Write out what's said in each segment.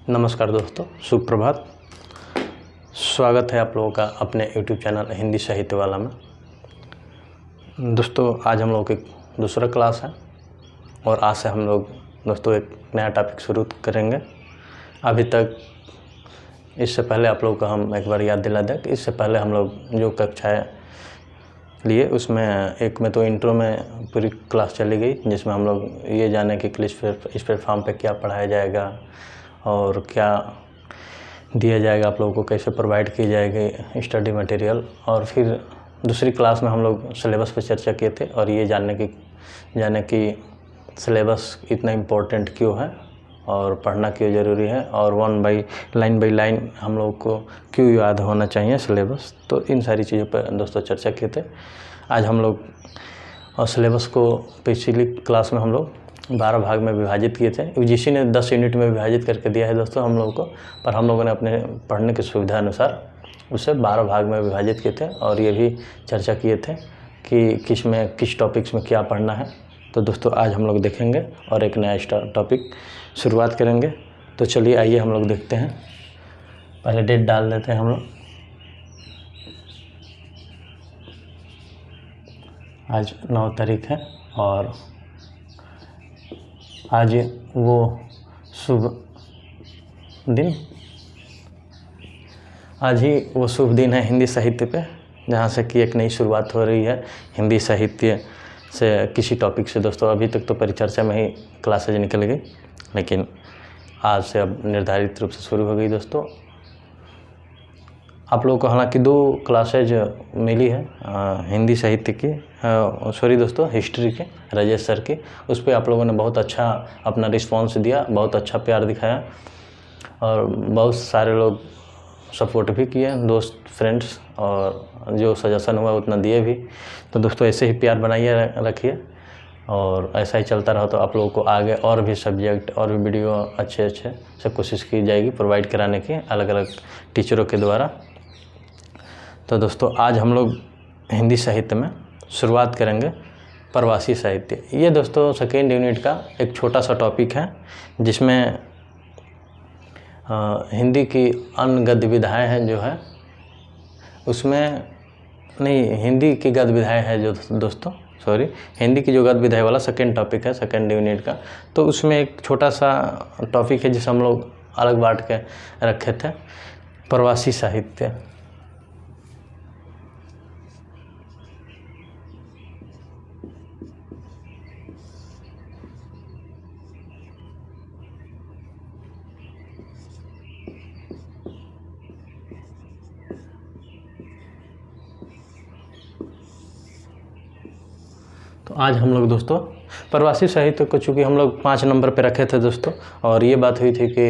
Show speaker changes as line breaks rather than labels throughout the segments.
नमस्कार दोस्तों, सुप्रभात। स्वागत है आप लोगों का अपने YouTube चैनल हिंदी साहित्य वाला में। दोस्तों आज हम लोग की दूसरा क्लास है और आज से हम लोग दोस्तों एक नया टॉपिक शुरू करेंगे। अभी तक इससे पहले आप लोगों को हम एक बार याद दिला दें कि इससे पहले हम लोग जो कक्षाएँ लिए उसमें एक में तो इंट्रो में पूरी क्लास चली गई, जिसमें हम लोग ये जाने कि इस प्लेटफॉर्म पे क्या पढ़ाया जाएगा और क्या दिया जाएगा, आप लोगों को कैसे प्रोवाइड की जाएगी स्टडी मटेरियल। और फिर दूसरी क्लास में हम लोग सिलेबस पर चर्चा किए थे और ये जाने कि सिलेबस इतना इम्पोर्टेंट क्यों है और पढ़ना क्यों ज़रूरी है और लाइन बाई लाइन हम लोग को क्यों याद होना चाहिए सिलेबस। तो इन सारी चीज़ों पर दोस्तों चर्चा किए थे। आज हम लोग और सिलेबस को पिछली क्लास में हम लोग 12 भाग में विभाजित किए थे। यूजीसी ने 10 यूनिट में विभाजित करके दिया है दोस्तों हम लोगों को, पर हम लोगों ने अपने पढ़ने की सुविधा अनुसार उसे 12 भाग में विभाजित किए थे और ये भी चर्चा किए थे कि किस टॉपिक्स में क्या पढ़ना है। तो दोस्तों आज हम लोग देखेंगे और एक नया टॉपिक शुरुआत करेंगे। तो चलिए आइए हम लोग देखते हैं। पहले डेट डाल देते हैं हम लोग। आज 9 तारीख है और आज वो शुभ दिन है हिंदी साहित्य पे, जहाँ से कि एक नई शुरुआत हो रही है हिंदी साहित्य से किसी टॉपिक से। दोस्तों अभी तक तो परिचर्चा में ही क्लासेज निकल गई, लेकिन आज से अब निर्धारित रूप से शुरू हो गई। दोस्तों आप लोगों को हालांकि 2 क्लासेज मिली है हिंदी साहित्य की, हिस्ट्री के राजेश सर की। उस पर आप लोगों ने बहुत अच्छा अपना रिस्पांस दिया, बहुत अच्छा प्यार दिखाया और बहुत सारे लोग सपोर्ट भी किए, दोस्त फ्रेंड्स, और जो सजेशन हुआ उतना दिए भी। तो दोस्तों ऐसे ही प्यार बनाइए रखिए और ऐसा ही चलता रहा तो आप लोगों को आगे और भी सब्जेक्ट और भी वीडियो अच्छे से कोशिश की जाएगी प्रोवाइड कराने की अलग अलग टीचरों के द्वारा। तो दोस्तों आज हम लोग हिंदी साहित्य में शुरुआत करेंगे प्रवासी साहित्य। ये दोस्तों सेकेंड यूनिट का एक छोटा सा टॉपिक है, जिसमें हिंदी की अन्य गद्य विधाएँ हैं जो है उसमें हिंदी की गद्य विधाएँ हैं जो दोस्तों हिंदी की जो गद्य विधाएँ वाला सेकेंड टॉपिक है सेकेंड यूनिट का। तो उसमें एक छोटा सा टॉपिक है जिसे हम लोग अलग बांट के रखे थे, प्रवासी साहित्य। तो आज हम लोग दोस्तों प्रवासी साहित्य को चूँकि हम लोग 5 नंबर पे रखे थे दोस्तों, और ये बात हुई थी कि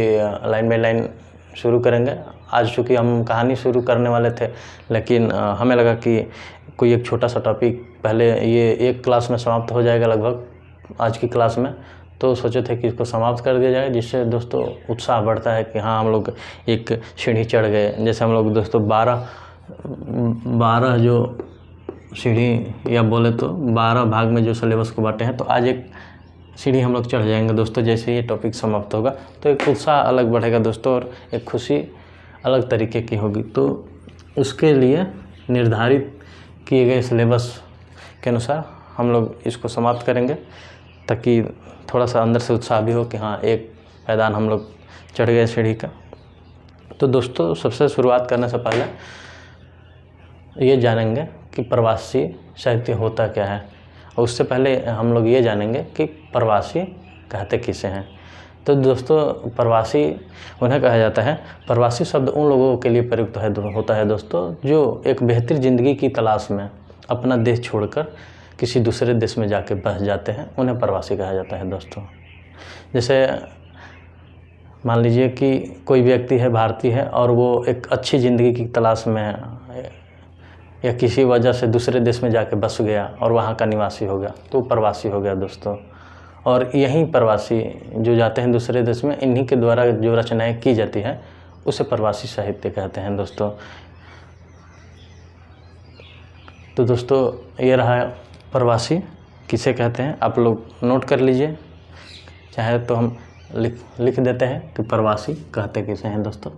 लाइन बाई लाइन शुरू करेंगे। आज चूँकि हम कहानी शुरू करने वाले थे, लेकिन हमें लगा कि कोई एक छोटा सा टॉपिक पहले ये एक क्लास में समाप्त हो जाएगा लगभग आज की क्लास में। तो सोचे थे कि इसको समाप्त कर दिया जाए, जिससे दोस्तों उत्साह बढ़ता है कि हाँ हम लोग एक सीढ़ी चढ़ गए। जैसे हम लोग दोस्तों 12 जो सीढ़ी या बोले तो 12 भाग में जो सिलेबस को बांटे हैं, तो आज एक सीढ़ी हम लोग चढ़ जाएंगे दोस्तों। जैसे ये टॉपिक समाप्त होगा तो एक उत्साह अलग बढ़ेगा दोस्तों और एक खुशी अलग तरीके की होगी। तो उसके लिए निर्धारित किए गए सिलेबस के अनुसार हम लोग इसको समाप्त करेंगे, ताकि थोड़ा सा अंदर से उत्साह भी हो कि हाँ एक मैदान हम लोग चढ़ गए सीढ़ी का। तो दोस्तों सबसे शुरुआत करने से पहले ये जानेंगे कि प्रवासी साहित्य होता क्या है, और उससे पहले हम लोग ये जानेंगे कि प्रवासी कहते किसे हैं। तो दोस्तों प्रवासी उन्हें कहा जाता है, प्रवासी शब्द उन लोगों के लिए प्रयुक्त होता है दोस्तों जो एक बेहतर ज़िंदगी की तलाश में अपना देश छोड़कर किसी दूसरे देश में जाके बस जाते हैं, उन्हें प्रवासी कहा जाता है दोस्तों। जैसे मान लीजिए कि कोई व्यक्ति है, भारतीय है, और वो एक अच्छी ज़िंदगी की तलाश में या किसी वजह से दूसरे देश में जाके बस गया और वहाँ का निवासी हो गया, तो प्रवासी हो गया दोस्तों। और यहीं प्रवासी जो जाते हैं दूसरे देश में, इन्हीं के द्वारा जो रचनाएं की जाती हैं उसे प्रवासी साहित्य कहते हैं दोस्तों। तो दोस्तों ये रहा प्रवासी किसे कहते हैं, आप लोग नोट कर लीजिए। चाहे तो हम लिख देते हैं कि प्रवासी कहते किसे हैं दोस्तों।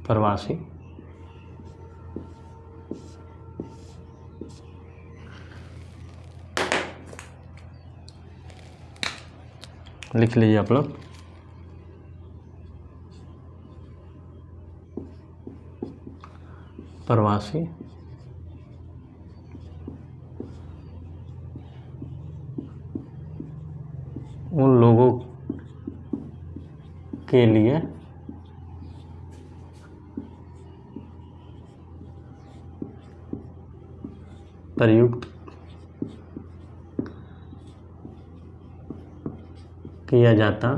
प्रवासी लिख लीजिए आप लोग। प्रवासी उन लोगों के लिए प्रयुक्त किया जाता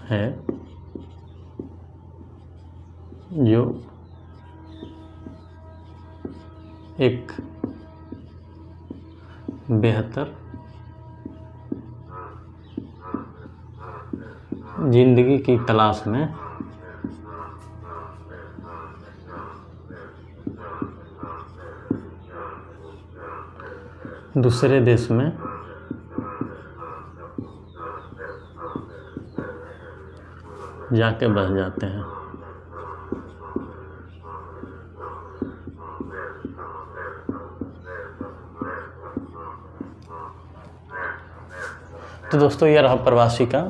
है जो एक बेहतर जिंदगी की तलाश में दूसरे देश में जाके बस जाते हैं। तो दोस्तों ये रहा प्रवासी का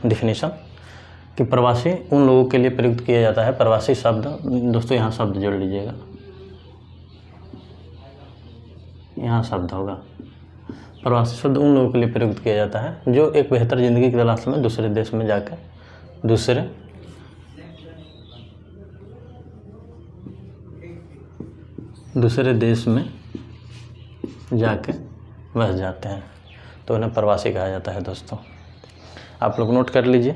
डिफिनीशन कि प्रवासी उन लोगों के लिए प्रयुक्त किया जाता है। प्रवासी शब्द दोस्तों यहाँ शब्द जोड़ लीजिएगा, यहाँ शब्द होगा। प्रवासी शब्द उन लोगों के लिए प्रयुक्त किया जाता है जो एक बेहतर ज़िंदगी की तलाश में दूसरे देश में जाकर दूसरे देश में जाके बस जाते हैं, तो उन्हें प्रवासी कहा जाता है। दोस्तों आप लोग नोट कर लीजिए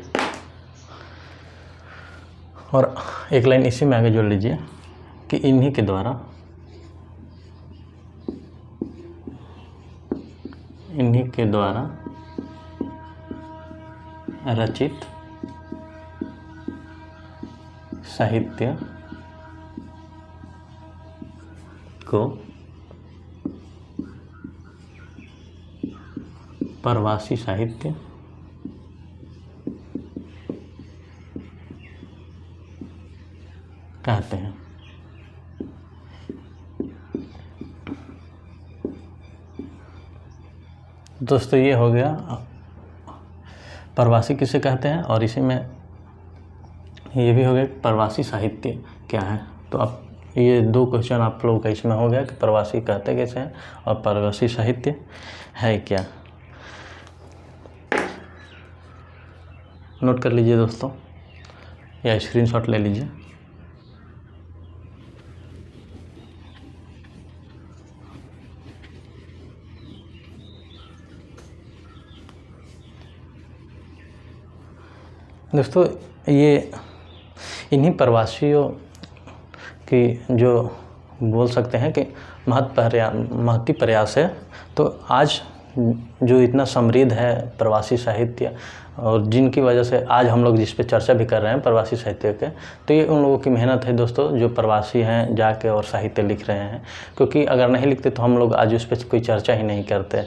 और एक लाइन इसी में आगे जोड़ लीजिए कि इन्हीं के द्वारा रचित साहित्य को प्रवासी साहित्य कहते हैं। दोस्तों ये हो गया प्रवासी किसे कहते हैं, और इसी में ये भी हो गया प्रवासी साहित्य क्या है। तो अब ये दो क्वेश्चन आप लोगों का इसमें हो गया कि प्रवासी कहते कैसे हैं और प्रवासी साहित्य है क्या। नोट कर लीजिए दोस्तों या स्क्रीनशॉट ले लीजिए। दोस्तों ये इन्हीं प्रवासियों की जो बोल सकते हैं कि महती प्रयास है। तो आज जो इतना समृद्ध है प्रवासी साहित्य, और जिनकी वजह से आज हम लोग जिस पे चर्चा भी कर रहे हैं प्रवासी साहित्य के, तो ये उन लोगों की मेहनत है दोस्तों जो प्रवासी हैं जाके और साहित्य लिख रहे हैं। क्योंकि अगर नहीं लिखते तो हम लोग आज उस पर कोई चर्चा ही नहीं करते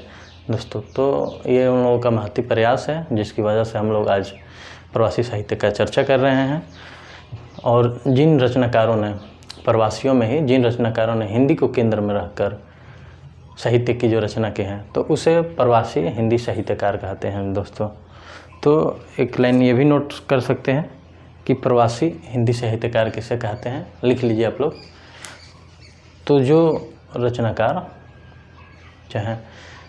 दोस्तों। तो ये उन लोगों का महती प्रयास है जिसकी वजह से हम लोग आज प्रवासी साहित्य का चर्चा कर रहे हैं। और जिन रचनाकारों ने प्रवासियों में ही जिन रचनाकारों ने हिंदी को केंद्र में रखकर साहित्य की जो रचना की है तो उसे प्रवासी हिंदी साहित्यकार कहते हैं दोस्तों। तो एक लाइन ये भी नोट कर सकते हैं कि प्रवासी हिंदी साहित्यकार किसे कहते हैं, लिख लीजिए आप लोग। तो जो रचनाकार चाहे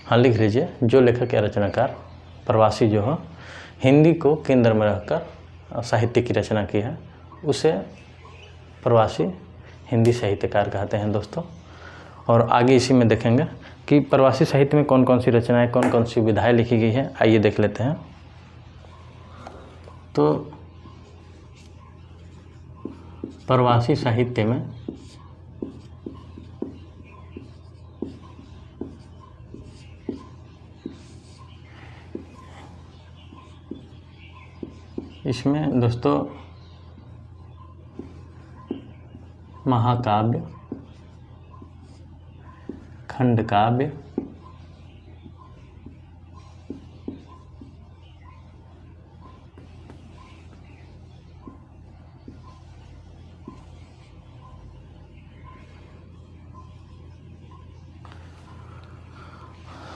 हाँ लिख लीजिए, जो लेखक या रचनाकार प्रवासी जो हो हिंदी को केंद्र में रखकर साहित्य की रचना की है उसे प्रवासी हिंदी साहित्यकार कहते हैं दोस्तों। और आगे इसी में देखेंगे कि प्रवासी साहित्य में कौन कौन सी रचनाएं कौन कौन सी विधाएं लिखी गई हैं, आइए देख लेते हैं। तो प्रवासी साहित्य में इसमें दोस्तों महाकाव्य, खंडकाव्य,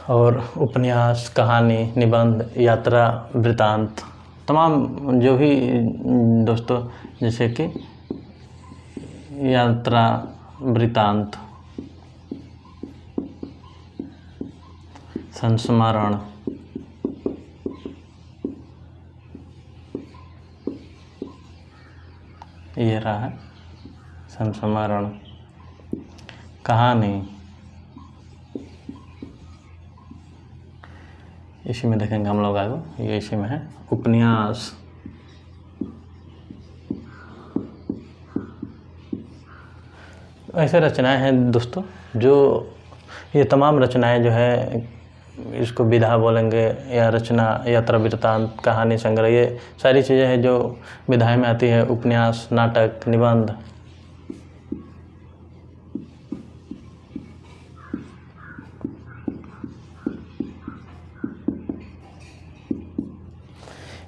और उपन्यास, कहानी, निबंध, यात्रा, वृत्तांत, तमाम जो भी दोस्तों जैसे कि यात्रा, वृत्तांत, संस्मरण, ये रहा है संस्मरण, कहानी, इसी में देखेंगे हम लोग आगे, ये इसी में है उपन्यास, ऐसे रचनाएं हैं दोस्तों जो ये तमाम रचनाएं जो है इसको विधा बोलेंगे या रचना, यात्रा, वृत्तांत, कहानी संग्रह, ये सारी चीज़ें हैं जो विधाएं में आती है। उपन्यास, नाटक, निबंध,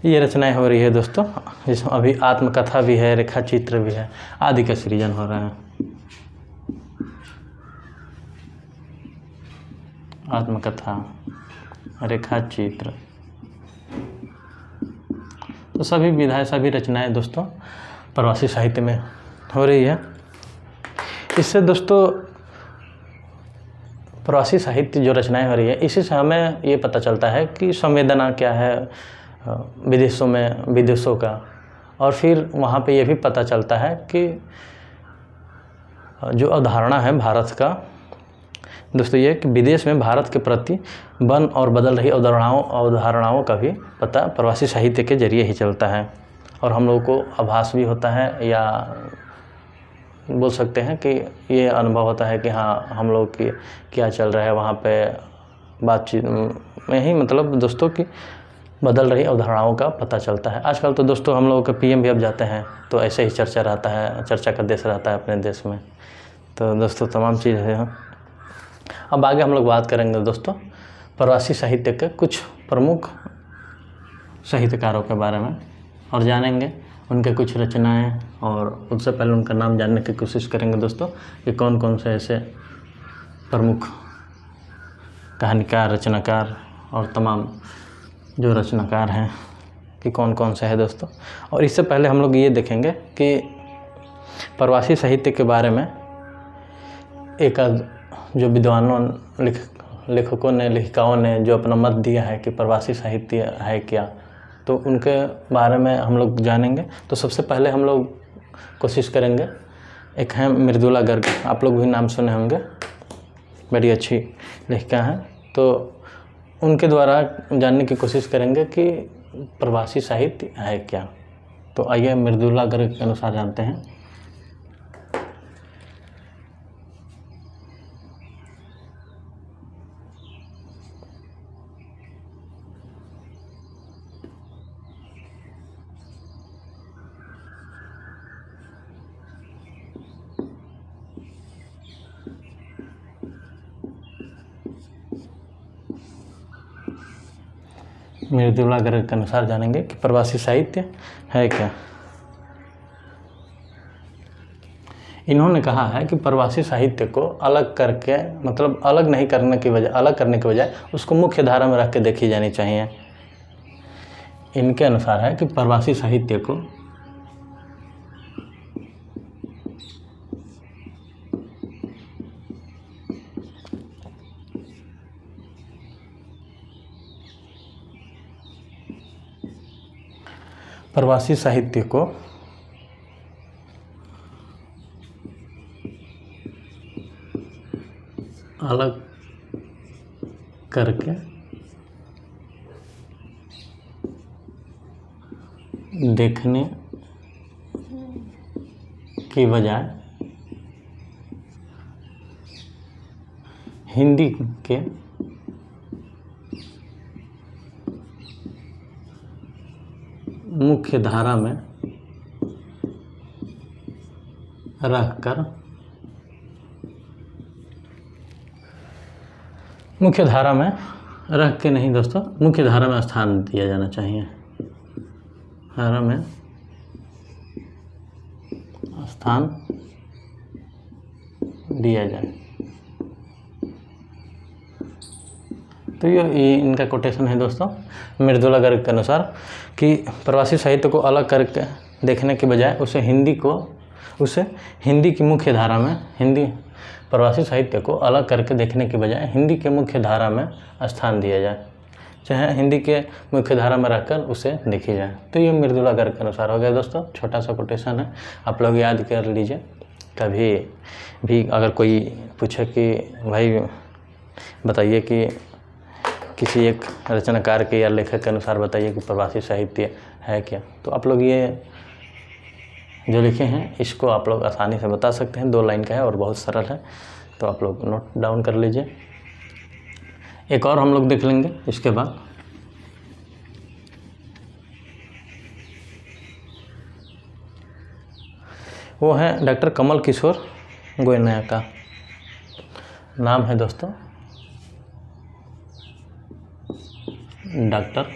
ये रचनाएं हो रही है दोस्तों, जिसमें अभी आत्मकथा भी है, रेखा चित्र भी है, आदि का सृजन हो रहा है। आत्मकथा, रेखा चित्र, तो सभी विधाएं, सभी रचनाएं दोस्तों प्रवासी साहित्य में हो रही है। इससे दोस्तों प्रवासी साहित्य जो रचनाएं हो रही है, इसी से हमें ये पता चलता है कि संवेदना क्या है विदेशों का, और फिर वहाँ पे ये भी पता चलता है कि जो अवधारणा है भारत का दोस्तों, ये कि विदेश में भारत के प्रति बन और बदल रही अवधारणाओं का भी पता प्रवासी साहित्य के जरिए ही चलता है, और हम लोगों को आभास भी होता है, या बोल सकते हैं कि ये अनुभव होता है कि हाँ हम लोग की क्या चल रहा है वहाँ पे, बातचीत में ही मतलब दोस्तों की बदल रही अवधारणाओं का पता चलता है। आजकल तो दोस्तों हम लोगों के पीएम भी अब जाते हैं तो ऐसे ही चर्चा रहता है, चर्चा का देश रहता है अपने देश में। तो दोस्तों तमाम चीज़ है। अब आगे हम लोग बात करेंगे दोस्तों प्रवासी साहित्य के कुछ प्रमुख साहित्यकारों के बारे में, और जानेंगे उनके कुछ रचनाएं, और उससे पहले उनका नाम जानने की कोशिश करेंगे दोस्तों कि कौन कौन से ऐसे प्रमुख कहानीकार, रचनाकार और तमाम जो रचनाकार हैं कि कौन कौन से हैं दोस्तों। और इससे पहले हम लोग ये देखेंगे कि प्रवासी साहित्य के बारे में एक जो विद्वानों, लेखकों ने, लेखिकाओं ने जो अपना मत दिया है कि प्रवासी साहित्य है क्या, तो उनके बारे में हम लोग जानेंगे। तो सबसे पहले हम लोग कोशिश करेंगे, एक हैं मृदुला गर्ग, आप लोग भी नाम सुने होंगे, बड़ी अच्छी लेखिका हैं, तो उनके द्वारा जानने की कोशिश करेंगे कि प्रवासी साहित्य है क्या। तो आइए मृदुला गर्ग के अनुसार जानते हैं। मृदुला गर्ग के अनुसार जानेंगे कि प्रवासी साहित्य है क्या। इन्होंने कहा है कि प्रवासी साहित्य को अलग करके, मतलब अलग करने के बजाय उसको मुख्य धारा में रख के देखी जानी चाहिए। इनके अनुसार है कि प्रवासी साहित्य को अलग करके देखने की बजाय हिंदी के मुख्य धारा में रखकर, मुख्य धारा में रख के नहीं दोस्तों, मुख्य धारा में स्थान दिया जाना चाहिए, धारा में स्थान दिया जाए। तो ये इनका कोटेशन है दोस्तों मृदुला गर्ग के अनुसार कि प्रवासी साहित्य को अलग करके देखने के बजाय उसे हिंदी की मुख्य धारा में प्रवासी साहित्य को अलग करके देखने के बजाय हिंदी के मुख्य धारा में स्थान दिया जाए, चाहे हिंदी के मुख्य धारा में रखकर उसे देखी जाए। तो ये मृदुला गर्ग के अनुसार हो गया दोस्तों, छोटा सा कोटेशन है, आप लोग याद कर लीजिए। कभी भी अगर कोई पूछे कि भाई बताइए कि किसी एक रचनाकार के या लेखक के अनुसार बताइए कि प्रवासी साहित्य है क्या, तो आप लोग ये जो लिखे हैं इसको आप लोग आसानी से बता सकते हैं। 2 लाइन का है और बहुत सरल है, तो आप लोग नोट डाउन कर लीजिए। एक और हम लोग देख लेंगे इसके बाद। वो है डॉक्टर कमल किशोर गोयनया का नाम है दोस्तों, डॉक्टर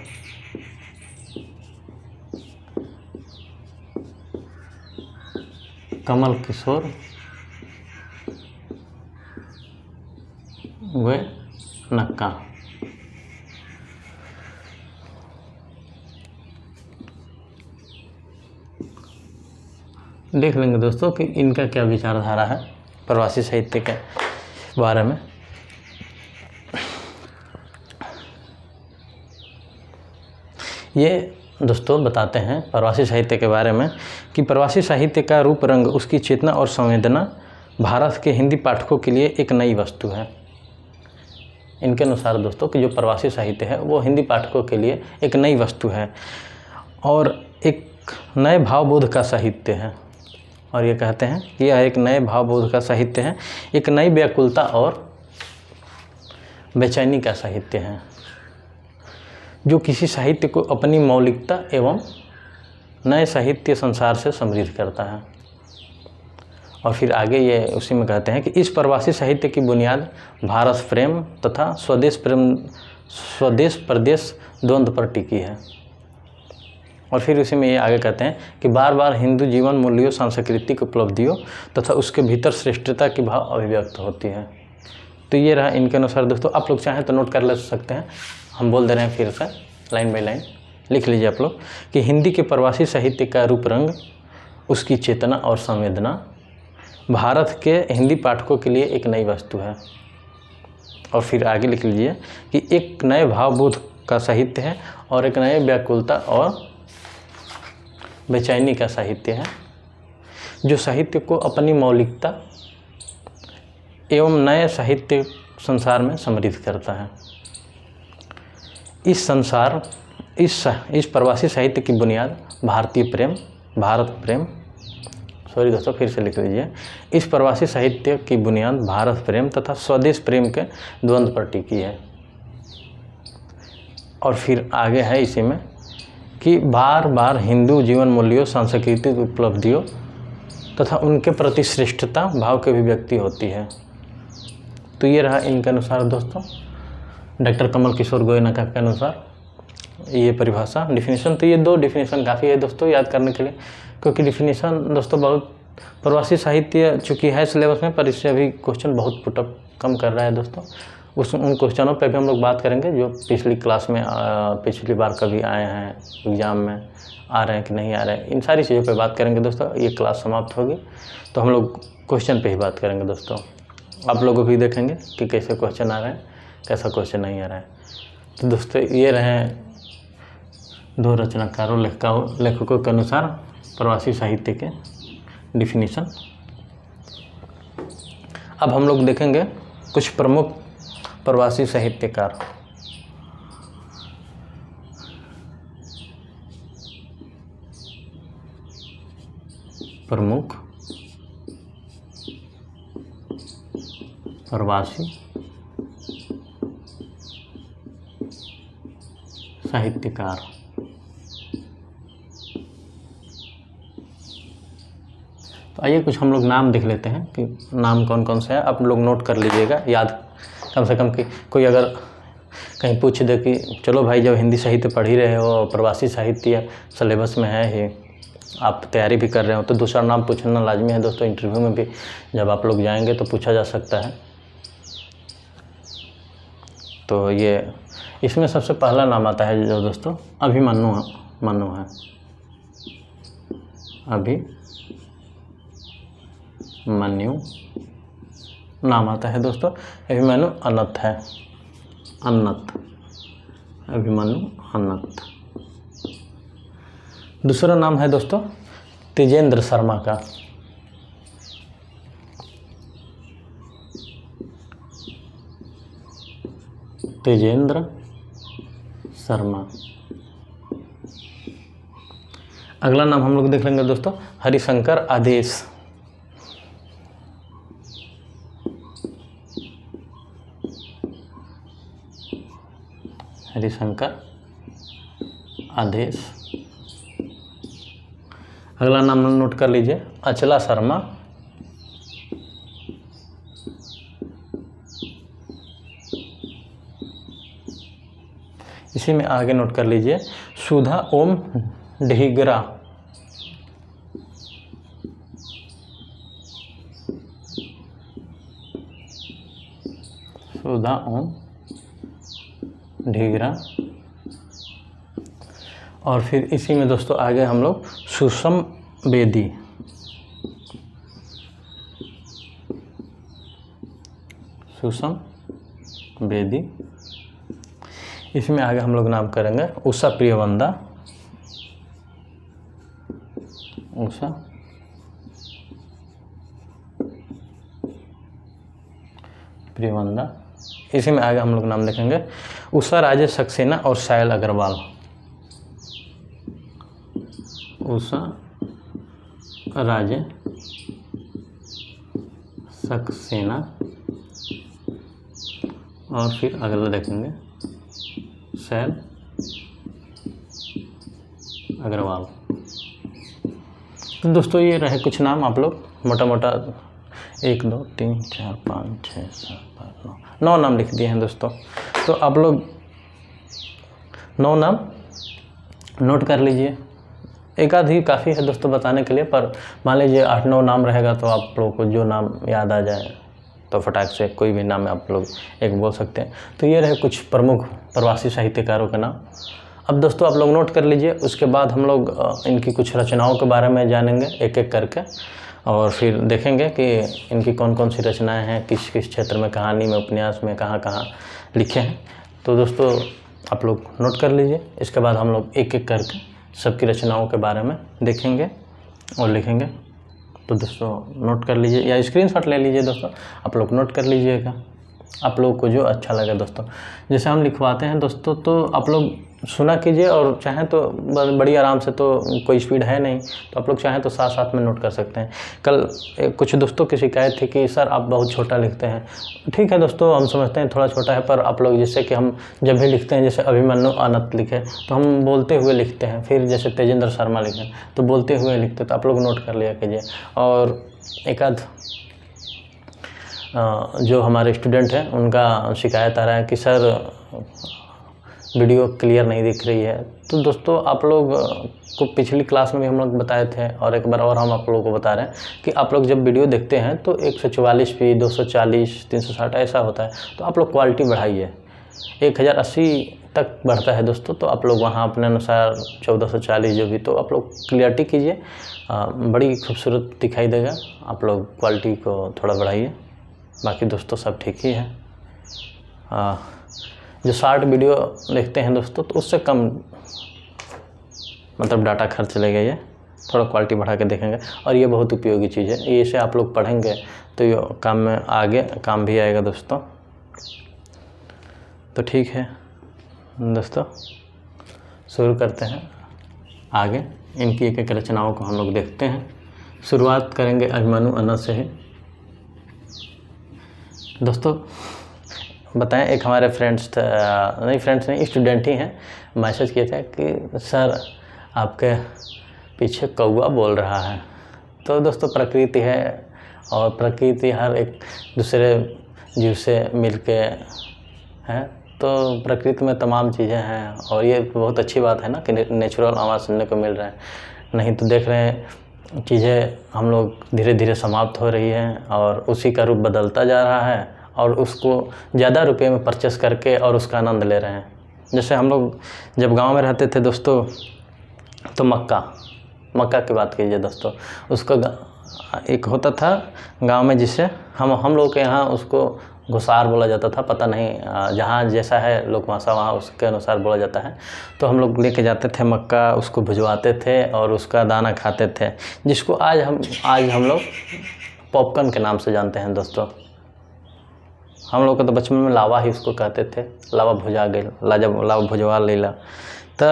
कमल किशोर गोयनका। देख लेंगे दोस्तों कि इनका क्या विचारधारा है प्रवासी साहित्य के बारे में। ये दोस्तों बताते हैं प्रवासी साहित्य के बारे में कि प्रवासी साहित्य का रूप रंग, उसकी चेतना और संवेदना भारत के हिंदी पाठकों के लिए एक नई वस्तु है। इनके अनुसार दोस्तों कि जो प्रवासी साहित्य है वो हिंदी पाठकों के लिए एक नई वस्तु है और एक नए भावबोध का साहित्य है। और ये कहते हैं कि यह एक नए भावबोध का साहित्य है, एक नई व्याकुलता और बेचैनी का साहित्य है, जो किसी साहित्य को अपनी मौलिकता एवं नए साहित्य संसार से समृद्ध करता है। और फिर आगे ये उसी में कहते हैं कि इस प्रवासी साहित्य की बुनियाद भारत प्रेम तथा स्वदेश प्रदेश द्वंद्व पर टिकी है। और फिर उसी में ये आगे कहते हैं कि बार बार हिंदू जीवन मूल्यों, सांस्कृतिक उपलब्धियों तथा उसके भीतर श्रेष्ठता की भाव अभिव्यक्त होती है। तो ये रहा इनके अनुसार दोस्तों। आप लोग चाहें तो नोट कर ले सकते हैं, हम बोल दे रहे हैं फिर से लाइन बाय लाइन लिख लीजिए आप लोग कि हिंदी के प्रवासी साहित्य का रूप रंग, उसकी चेतना और संवेदना भारत के हिंदी पाठकों के लिए एक नई वस्तु है। और फिर आगे लिख लीजिए कि एक नए भावबोध का साहित्य है और एक नए व्याकुलता और बेचैनी का साहित्य है, जो साहित्य को अपनी मौलिकता एवं नए साहित्य संसार में समृद्ध करता है। इस प्रवासी साहित्य की बुनियाद सॉरी दोस्तों फिर से लिख लीजिए, इस प्रवासी साहित्य की बुनियाद भारत प्रेम तथा स्वदेश प्रेम के द्वंद्व पर टिकी है। और फिर आगे है इसी में कि बार बार हिंदू जीवन मूल्यों, सांस्कृतिक उपलब्धियों तथा उनके प्रति श्रेष्ठता भाव की अभिव्यक्ति होती है। तो ये रहा इनके अनुसार दोस्तों, डॉक्टर कमल किशोर गोयनका के अनुसार ये परिभाषा डिफिनीशन। तो ये 2 डिफिनीशन काफ़ी है दोस्तों याद करने के लिए, क्योंकि डिफिनीशन दोस्तों बहुत प्रवासी साहित्य चूँकि है सिलेबस में, पर इससे अभी क्वेश्चन बहुत पुटअप कम कर रहा है दोस्तों। उन क्वेश्चनों पे भी हम लोग बात करेंगे जो पिछली क्लास में पिछली बार कभी आए हैं, एग्ज़ाम में आ रहे हैं कि नहीं आ रहे हैं, इन सारी चीज़ों पे बात करेंगे दोस्तों। ये क्लास समाप्त होगी तो हम लोग क्वेश्चन पे ही बात करेंगे दोस्तों। आप लोग भी देखेंगे कि कैसे क्वेश्चन आ रहे हैं, कैसा क्वेश्चन नहीं आ रहा है। तो दोस्तों ये रहे 2 रचनाकारों लेखकों के अनुसार प्रवासी साहित्य के डिफिनीशन। अब हम लोग देखेंगे कुछ प्रमुख प्रवासी साहित्यकार। प्रमुख प्रवासी साहित्यकार। तो आइए कुछ हम लोग नाम देख लेते हैं कि नाम कौन कौन से हैं। आप लोग नोट कर लीजिएगा, याद कम से कम कि कोई अगर कहीं पूछ दे कि चलो भाई जब हिंदी साहित्य पढ़ ही रहे हो, प्रवासी साहित्य सिलेबस में है ही, आप तैयारी भी कर रहे हो, तो दूसरा नाम पूछना लाजमी है दोस्तों। इंटरव्यू में भी जब आप लोग जाएंगे तो पूछा जा सकता है। तो ये इसमें सबसे पहला नाम आता है जो दोस्तों अभिमन्यु है। अभिमन्यु नाम आता है दोस्तों। अभिमन्यु अनंत है, अभिमन्यु अनंत। दूसरा नाम है दोस्तों तेजेंद्र शर्मा का। तेजेंद्र शर्मा। अगला नाम हम लोग देख लेंगे दोस्तों हरिशंकर आदेश। हरिशंकर आदेश। अगला नाम नोट कर लीजिए अचला शर्मा। इसी में आगे नोट कर लीजिए सुधा ओम ढीगरा। सुधा ओम ढीगरा। और फिर इसी में दोस्तों आगे हम लोग सुषम बेदी। सुषम बेदी। इसमें आगे हम लोग नाम करेंगे उषा प्रियवंदा। उषा प्रियवंदा। इसी में आगे हम लोग नाम लिखेंगे उषा राजेश सक्सेना और सायल अग्रवाल। उषा राजेश सक्सेना और फिर अगला देखेंगे सायल अग्रवाल। तो दोस्तों ये रहे कुछ नाम, आप लोग मोटा मोटा 1 2 3 4 5 6 7 8 9 नाम लिख दिए हैं दोस्तों। तो आप लोग 9 नाम नोट कर लीजिए। एक आध ही काफ़ी है दोस्तों बताने के लिए, पर मान लीजिए 8 9 नाम रहेगा तो आप लोगों को जो नाम याद आ जाए तो फटाक से कोई भी नाम आप लोग एक बोल सकते हैं। तो ये रहे कुछ प्रमुख प्रवासी साहित्यकारों के नाम। अब दोस्तों आप लोग नोट कर लीजिए, उसके बाद हम लोग इनकी कुछ रचनाओं के बारे में जानेंगे एक एक करके, और फिर देखेंगे कि इनकी कौन कौन सी रचनाएं हैं, किस किस क्षेत्र में, कहानी में, उपन्यास में, कहाँ कहाँ लिखे हैं। तो दोस्तों आप लोग नोट कर लीजिए। इसके बाद हम लोग एक एक करके सबकी रचनाओं के बारे में देखेंगे और लिखेंगे। तो दोस्तों नोट कर लीजिए या स्क्रीनशॉट ले लीजिए दोस्तों, आप लोग नोट कर लीजिएगा आप लोगों को जो अच्छा लगे दोस्तों। जैसे हम लिखवाते हैं दोस्तों तो आप लोग सुना कीजिए, और चाहें तो बड़ी आराम से, तो कोई स्पीड है नहीं तो आप लोग चाहें तो साथ साथ में नोट कर सकते हैं। कल कुछ दोस्तों की शिकायत थी कि सर आप बहुत छोटा लिखते हैं। ठीक है दोस्तों, हम समझते हैं थोड़ा छोटा है, पर आप लोग जैसे कि हम जब भी लिखते हैं, जैसे अभिमन्यु अनंत लिखे तो हम बोलते हुए लिखते हैं, फिर जैसे तेजेंद्र शर्मा लिखे तो बोलते हुए लिखते, तो आप लोग नोट कर लिया कीजिए। और एक आध जो हमारे स्टूडेंट हैं उनका शिकायत आ रहा है कि सर वीडियो क्लियर नहीं दिख रही है। तो दोस्तों आप लोग को पिछली क्लास में भी हम लोग बताए थे, और एक बार और हम आप लोगों को बता रहे हैं कि आप लोग जब वीडियो देखते हैं तो 144p 240 360 ऐसा होता है, तो आप लोग क्वालिटी बढ़ाइए। 1080 तक बढ़ता है दोस्तों, तो आप लोग वहाँ अपने अनुसार 1440 जो भी, तो आप लोग क्लियरिटी कीजिए, बड़ी खूबसूरत दिखाई देगा। आप लोग क्वालिटी को थोड़ा बढ़ाइए, बाकी दोस्तों सब ठीक ही है। जो शॉर्ट वीडियो देखते हैं दोस्तों तो उससे कम मतलब डाटा खर्च लेगा, ये थोड़ा क्वालिटी बढ़ा के देखेंगे, और ये बहुत उपयोगी चीज़ है। ये इसे आप लोग पढ़ेंगे तो ये काम में आगे काम भी आएगा दोस्तों। तो ठीक है दोस्तों, शुरू करते हैं आगे। इनकी एक एक रचनाओं को हम लोग देखते हैं। शुरुआत करेंगे अभिमन्यु अनंत से ही। दोस्तों बताएं, एक हमारे फ्रेंड्स नहीं स्टूडेंट ही हैं, मैसेज किए थे कि सर आपके पीछे कौवा बोल रहा है। तो दोस्तों प्रकृति है, और प्रकृति हर एक दूसरे जीव से मिलके है, तो प्रकृति में तमाम चीज़ें हैं, और ये बहुत अच्छी बात है ना कि नेचुरल आवाज़ सुनने को मिल रहा है। नहीं तो देख रहे हैं चीज़ें हम लोग धीरे धीरे समाप्त हो रही हैं, और उसी का रूप बदलता जा रहा है, और उसको ज़्यादा रुपये में परचेस करके और उसका आनंद ले रहे हैं। जैसे हम लोग जब गांव में रहते थे दोस्तों, तो मक्का की बात कीजिए दोस्तों, उसका एक होता था गांव में जिसे हम लोग के यहाँ उसको घुसार बोला जाता था, पता नहीं जहाँ जैसा है लोक भाषा वहाँ उसके अनुसार बोला जाता है। तो हम लोग लेके जाते थे मक्का, उसको भिजवाते थे और उसका दाना खाते थे, जिसको आज हम लोग पॉपकॉर्न के नाम से जानते हैं दोस्तों। हम लोग को तो बचपन में लावा ही उसको कहते थे, लावा भुजा गई, लावा भुजवा लेला। तो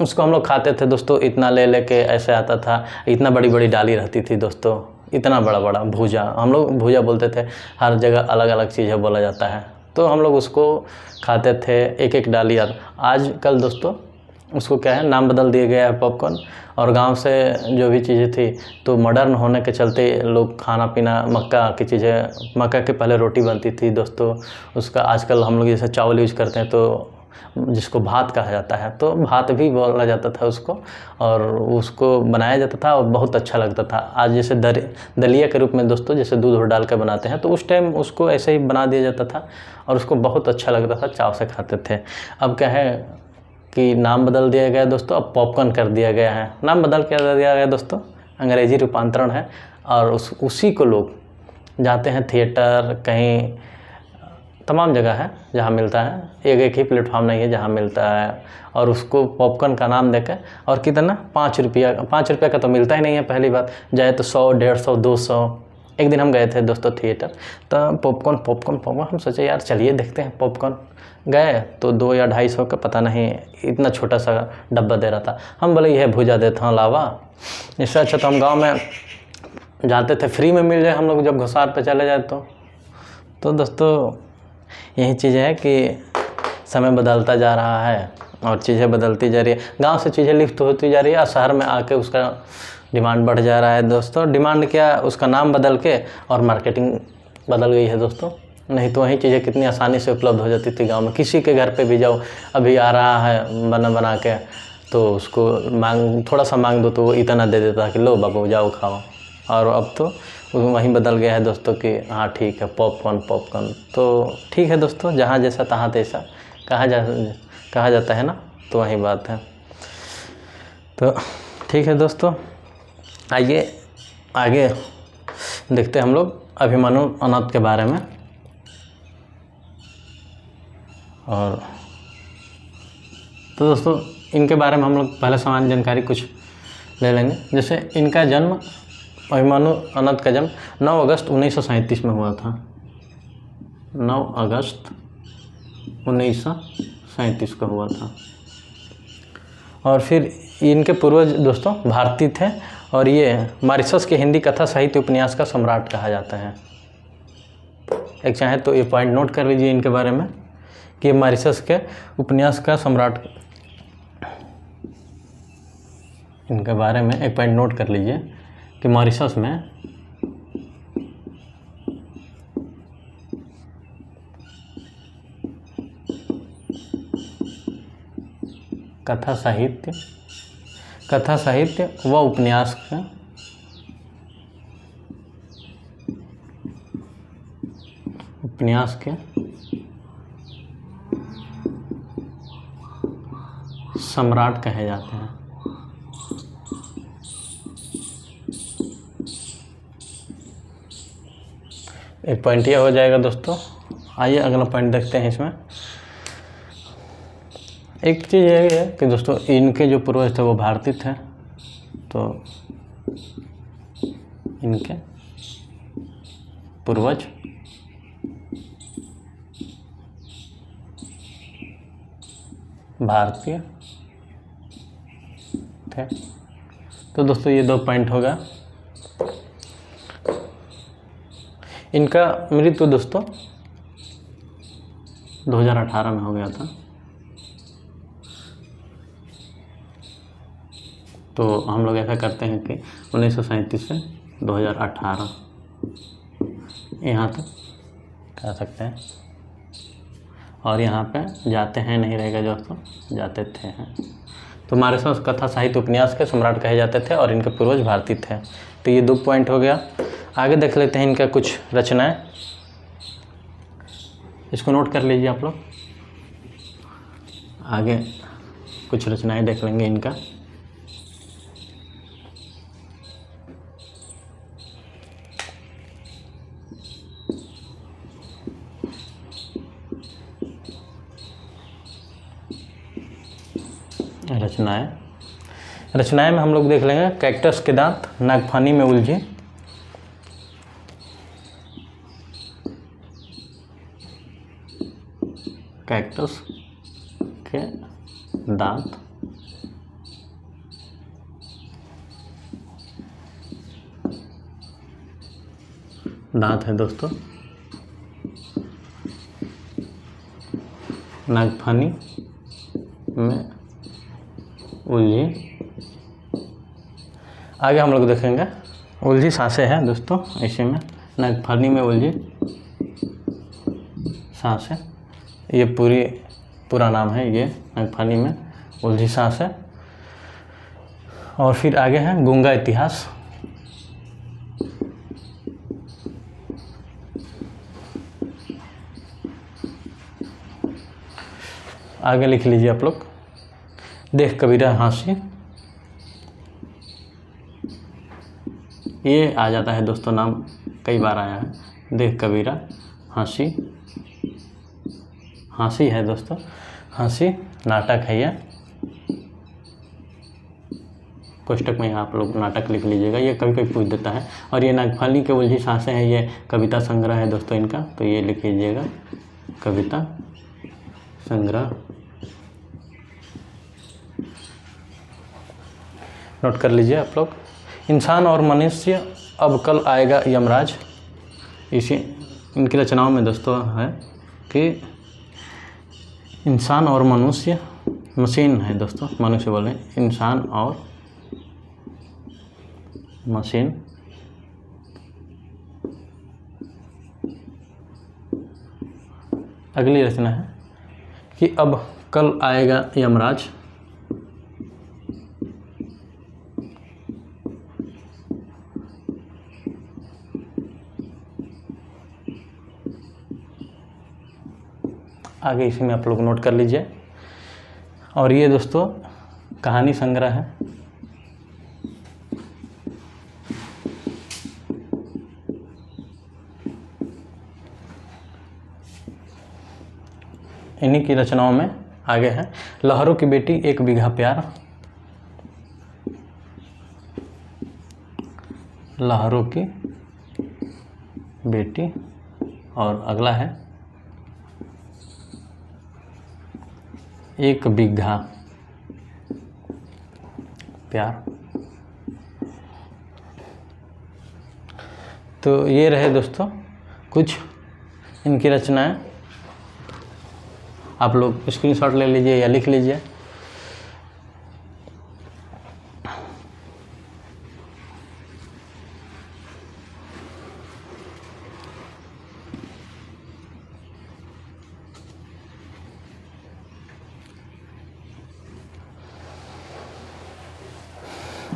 उसको हम लोग खाते थे दोस्तों, इतना ले लेके ऐसे आता था, इतना बड़ी बड़ी डाली रहती थी दोस्तों, इतना बड़ा बड़ा भुजा, हम लोग भुजा बोलते थे, हर जगह अलग अलग चीज़ें बोला जाता है। तो हम लोग उसको खाते थे, एक एक डाली। आजकल दोस्तों उसको क्या है, नाम बदल दिया गया है पॉपकॉर्न। और गांव से जो भी चीज़ें थी तो मॉडर्न होने के चलते लोग खाना पीना मक्का की चीज़ें, मक्का के पहले रोटी बनती थी दोस्तों, उसका आजकल हम लोग जैसे चावल यूज करते हैं तो जिसको भात कहा जाता है, तो भात भी बोला जाता था उसको, और उसको बनाया जाता था और बहुत अच्छा लगता था। आज जैसे दलिया के रूप में दोस्तों, जैसे दूध डाल कर बनाते हैं, तो उस टाइम उसको ऐसे ही बना दिया जाता था और उसको बहुत अच्छा लगता था, चाव से खाते थे। अब क्या है कि नाम बदल दिया गया दोस्तों, अब पॉपकॉर्न कर दिया गया है, नाम बदल कर दिया गया दोस्तों, अंग्रेजी रूपांतरण है। और उसी को लोग जाते हैं थिएटर, कहीं तमाम जगह है जहाँ मिलता है, एक ही प्लेटफॉर्म नहीं है जहाँ मिलता है, और उसको पॉपकॉर्न का नाम देकर, और कितना 5 रुपया का तो मिलता ही नहीं है पहली बात, जाए तो 100, 150, 200। एक दिन हम गए थे दोस्तों थिएटर, तो पॉपकॉर्न हम सोचे यार चलिए देखते हैं पॉपकॉर्न। गए तो 2 या 250 का पता नहीं इतना छोटा सा डब्बा दे रहा था। हम बोले यह भुजा देता हूँ लावा, इससे अच्छा तो हम गाँव में जाते थे, फ्री में मिल जाए हम लोग जब घुसार पे चले जाए तो दोस्तों यही चीज़ है कि समय बदलता जा रहा है और चीज़ें बदलती जा रही है। गांव से चीज़ें लिफ्ट होती जा रही है और शहर में आके उसका डिमांड बढ़ जा रहा है दोस्तों। डिमांड क्या, उसका नाम बदल के और मार्केटिंग बदल गई है दोस्तों। नहीं तो वही चीज़ें कितनी आसानी से उपलब्ध हो जाती थी गांव में, किसी के घर पे भी जाओ, अभी आ रहा है बना के, तो उसको थोड़ा सा मांग दो तो वो इतना दे देता कि लो बाबू जाओ खाओ। और अब तो वहीं बदल गया है दोस्तों कि हाँ ठीक है पॉपकॉर्न। तो ठीक है दोस्तों, जहाँ जैसा तहाँ तैसा कहा जाता है ना, तो वही बात है। तो ठीक है दोस्तों, आइए आगे देखते हैं हम लोग अभिमन्यु अनंत के बारे में। और तो दोस्तों इनके बारे में हम लोग पहले सामान्य जानकारी कुछ ले लेंगे। जैसे इनका जन्म, अभिमन्यु अनंत का जन्म 9 अगस्त 1937 में हुआ था। 9 अगस्त 1937 को हुआ था। और फिर इनके पूर्वज दोस्तों भारतीय थे, और ये मॉरिशस के हिंदी कथा साहित्य उपन्यास का सम्राट कहा जाता है। एक चाहे तो ये पॉइंट नोट कर लीजिए इनके बारे में कि मॉरिशस के उपन्यास का सम्राट, इनके बारे में एक पॉइंट नोट कर लीजिए कि मॉरिशस में कथा साहित्य व उपन्यास का सम्राट कहे जाते हैं। एक पॉइंट ये हो जाएगा दोस्तों। आइए अगला पॉइंट देखते हैं। इसमें एक चीज़ ये है कि दोस्तों इनके जो पूर्वज थे वो भारतीय थे, तो इनके पूर्वज भारतीय थे। तो दोस्तों ये 2 पॉइंट होगा। इनका मृत्यु दोस्तों 2018 में हो गया था। तो हम लोग ऐसा करते हैं कि 1937 से 2018 यहाँ तक कह सकते हैं, और यहाँ पे जाते हैं नहीं रहेगा दोस्तों, जाते थे हैं। तो मॉरिशस कथा साहित्य उपन्यास के सम्राट कहे जाते थे और इनके पूर्वज भारतीय थे। तो ये 2 पॉइंट हो गया। आगे देख लेते हैं इनका कुछ रचनाएं। इसको नोट कर लीजिए आप लोग। आगे कुछ रचनाएं देख लेंगे इनका। रचनाएं में हम लोग देख लेंगे कैक्टस के दांत नागफनी में उलझे, कैक्टस के दांत है दोस्तों, नागफनी में उलझी। आगे हम लोग देखेंगे उलझी सांसें हैं दोस्तों, इसी में नागफनी में उलझी सांसें, ये पूरा नाम है, ये नागफनी में उलझी सांसें। और फिर आगे है गूंगा इतिहास, आगे लिख लीजिए आप लोग देख कबीरा हाँसी, ये आ जाता है दोस्तों, नाम कई बार आया है, देख कबीरा हाँसी, हाँसी है दोस्तों, हाँसी नाटक है ये, कोष्टक में यहाँ आप लोग नाटक लिख लीजिएगा, ये कभी कभी पूछ देता है। और ये नागफनी के उलझी सांसें हैं, ये कविता संग्रह है दोस्तों इनका, तो ये लिख लीजिएगा कविता संग्रह, नोट कर लीजिए आप लोग। इंसान और मनुष्य अब कल आएगा यमराज, इसी इनकी रचनाओं में दोस्तों है कि इंसान और मनुष्य, मशीन है दोस्तों, मनुष्य बोले इंसान और मशीन, अगली रचना है कि अब कल आएगा यमराज, आगे इसी में आप लोग नोट कर लीजिए। और ये दोस्तों कहानी संग्रह है, इन्हीं की रचनाओं में आगे है लहरों की बेटी एक बीघा प्यार, लहरों की बेटी, और अगला है एक बीघा प्यार। तो ये रहे दोस्तों कुछ इनकी रचनाएं, आप लोग स्क्रीनशॉट ले लीजिए या लिख लीजिए।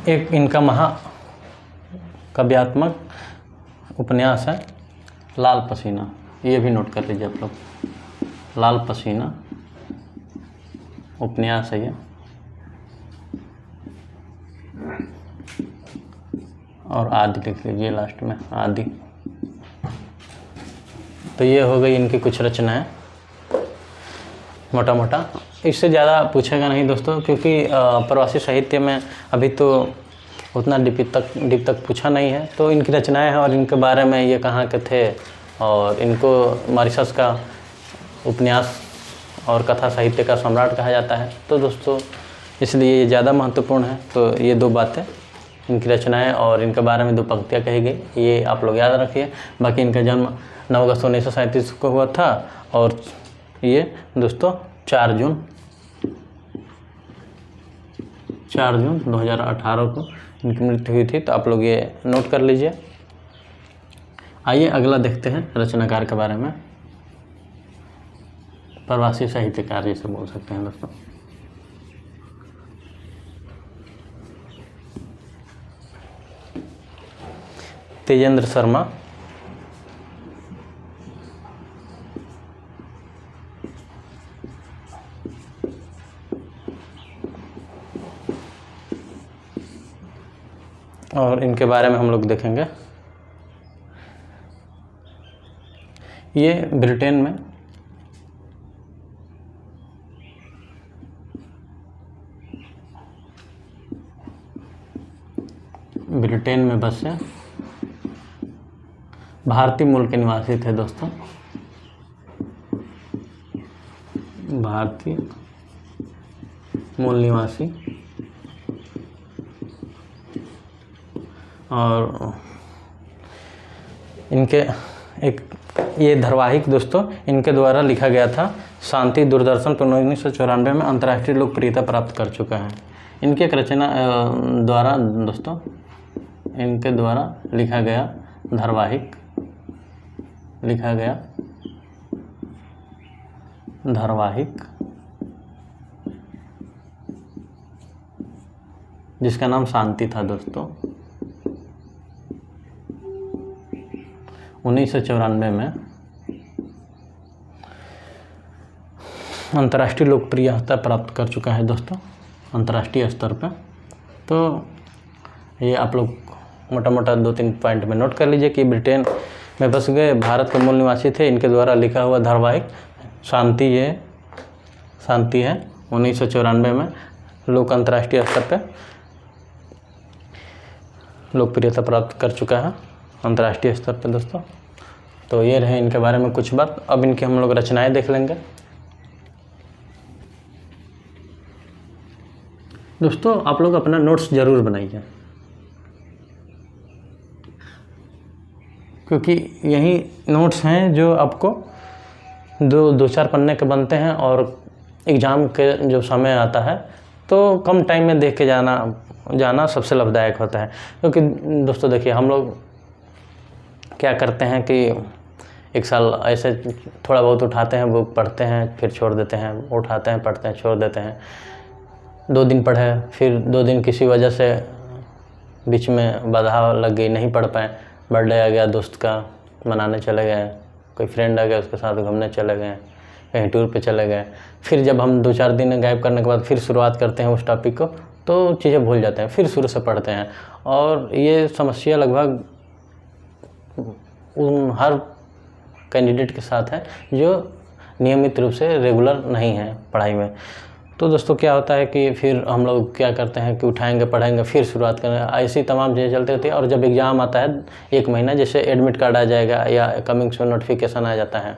एक इनका महाकाव्यात्मक उपन्यास है लाल पसीना, ये भी नोट कर लीजिए आप लोग, लाल पसीना उपन्यास है ये, और आदि लिख लीजिए लास्ट में, आदि। तो ये हो गई इनकी कुछ रचनाएं मोटा मोटा, इससे ज़्यादा पूछेगा नहीं दोस्तों, क्योंकि प्रवासी साहित्य में अभी तो उतना डीप तक पूछा नहीं है। तो इनकी रचनाएं हैं और इनके बारे में ये कहाँ के थे, और इनको मॉरिशस का उपन्यास और कथा साहित्य का सम्राट कहा जाता है। तो दोस्तों इसलिए ये ज़्यादा महत्वपूर्ण है। तो ये दो बातें, इनकी रचनाएं और इनके बारे में दो पंक्तियाँ कही गई, ये आप लोग याद रखिए। बाकी इनका जन्म 9 अगस्त 1937 को हुआ था, और ये दोस्तों 4 जून 2018 को इनकी मृत्यु हुई थी। तो आप लोग ये नोट कर लीजिए। आइए अगला देखते हैं रचनाकार के बारे में, प्रवासी साहित्यकार जिसे बोल सकते हैं दोस्तों। तेजेंद्र शर्मा, और इनके बारे में हम लोग देखेंगे। ये ब्रिटेन में बसे भारतीय मूल के निवासी थे दोस्तों, भारतीय मूल निवासी। और इनके एक ये धारावाहिक दोस्तों इनके द्वारा लिखा गया था, शांति, दूरदर्शन पर 1994 में अंतर्राष्ट्रीय लोकप्रियता प्राप्त कर चुका है। इनके एक रचना द्वारा दोस्तों, इनके द्वारा लिखा गया धारावाहिक जिसका नाम शांति था दोस्तों, 1994 में अंतर्राष्ट्रीय लोकप्रियता प्राप्त कर चुका है दोस्तों, अंतर्राष्ट्रीय स्तर पर। तो ये आप लोग मोटा मोटा 2-3 पॉइंट में नोट कर लीजिए कि ब्रिटेन में बस गए, भारत के मूल निवासी थे, इनके द्वारा लिखा हुआ धारावाहिक शांति है 1994 में अंतर्राष्ट्रीय स्तर पर लोकप्रियता प्राप्त कर चुका है, अंतर्राष्ट्रीय स्तर पर दोस्तों। तो ये रहे इनके बारे में कुछ बात। अब इनकी हम लोग रचनाएं देख लेंगे दोस्तों। आप लोग अपना नोट्स ज़रूर बनाइए, क्योंकि यही नोट्स हैं जो आपको 2-4 पन्ने के बनते हैं, और एग्ज़ाम के जो समय आता है तो कम टाइम में देख के जाना सबसे लाभदायक होता है। क्योंकि दोस्तों देखिए, हम लोग क्या करते हैं कि एक साल ऐसे थोड़ा बहुत उठाते हैं, बुक पढ़ते हैं, फिर छोड़ देते हैं, उठाते हैं, पढ़ते हैं, छोड़ देते हैं। 2 दिन पढ़े, फिर 2 दिन किसी वजह से बीच में बाधा लग गई, नहीं पढ़ पाए, बर्थडे आ गया दोस्त का, मनाने चले गए, कोई फ्रेंड आ गया उसके साथ घूमने चले गए, कहीं टूर पे चले गए। फिर जब हम 2-4 दिन गायब करने के बाद फिर शुरुआत करते हैं उस टॉपिक को, तो चीज़ें भूल जाते हैं, फिर शुरू से पढ़ते हैं। और ये समस्या लगभग उन हर कैंडिडेट के साथ है जो नियमित रूप से रेगुलर नहीं है पढ़ाई में। तो दोस्तों क्या होता है कि फिर हम लोग क्या करते हैं कि उठाएंगे, पढ़ेंगे, फिर शुरुआत करेंगे, ऐसी तमाम चीज़ें चलती रहती है। और जब एग्ज़ाम आता है 1 महीना, जैसे एडमिट कार्ड आ जाएगा या कमिंग सून नोटिफिकेशन आ जाता है,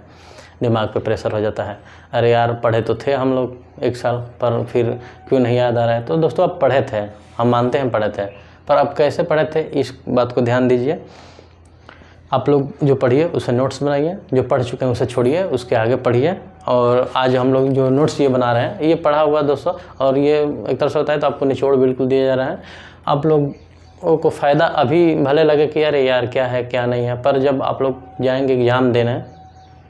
दिमाग पे प्रेशर हो जाता है, अरे यार पढ़े तो थे हम लोग 1 साल, पर फिर क्यों नहीं याद आ रहा है। तो दोस्तों आप पढ़े थे, हम मानते हैं पढ़े थे, पर अब कैसे पढ़े थे इस बात को ध्यान दीजिए। आप लोग जो पढ़िए उसे नोट्स बनाइए, जो पढ़ चुके हैं उसे छोड़िए, उसके आगे पढ़िए। और आज हम लोग जो नोट्स ये बना रहे हैं, ये पढ़ा हुआ दोस्तों, और ये एक तरह से होता है तो आपको निचोड़ बिल्कुल दिया जा रहा है। आप लोगों को फ़ायदा अभी भले लगे कि अरे यार क्या है क्या नहीं है, पर जब आप लोग जाएंगे एग्ज़ाम देने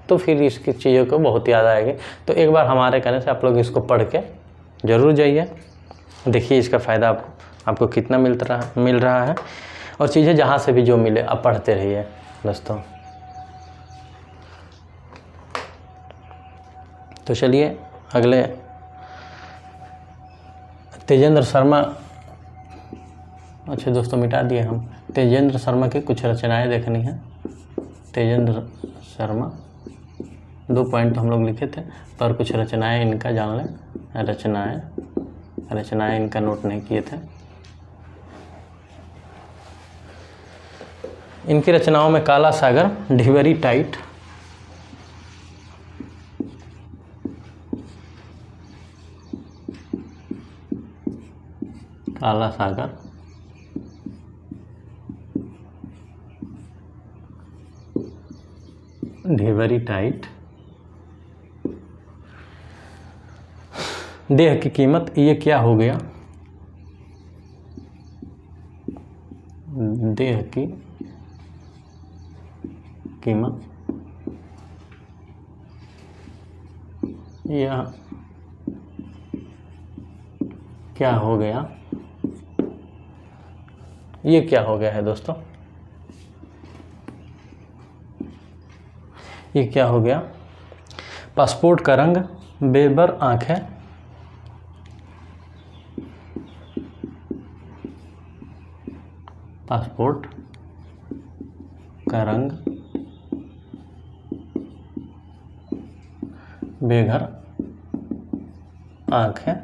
तो फिर इसकी चीज़ों को बहुत याद आएगी। तो एक बार हमारे कहने से आप लोग इसको पढ़ के ज़रूर जाइए, देखिए इसका फ़ायदा आपको कितना मिल रहा है। और चीज़ें जहाँ से भी जो मिले आप पढ़ते रहिए दोस्तों। तो चलिए अगले, तेजेंद्र शर्मा, अच्छा दोस्तों मिटा दिए हम, तेजेंद्र शर्मा की कुछ रचनाएं देखनी है। तेजेंद्र शर्मा 2 पॉइंट तो हम लोग लिखे थे, पर कुछ रचनाएं इनका जान लें। रचनाएं इनका नोट नहीं किए थे। इनकी रचनाओं में काला सागर, ढिवरी टाइट, काला सागर, ढिवरी टाइट, देह की कीमत, ये क्या हो गया, देह की कीमत, यह क्या हो गया, ये क्या हो गया है दोस्तों, ये क्या हो गया। पासपोर्ट का रंग, बेबर आंखें, पासपोर्ट का रंग बेघर आँख है।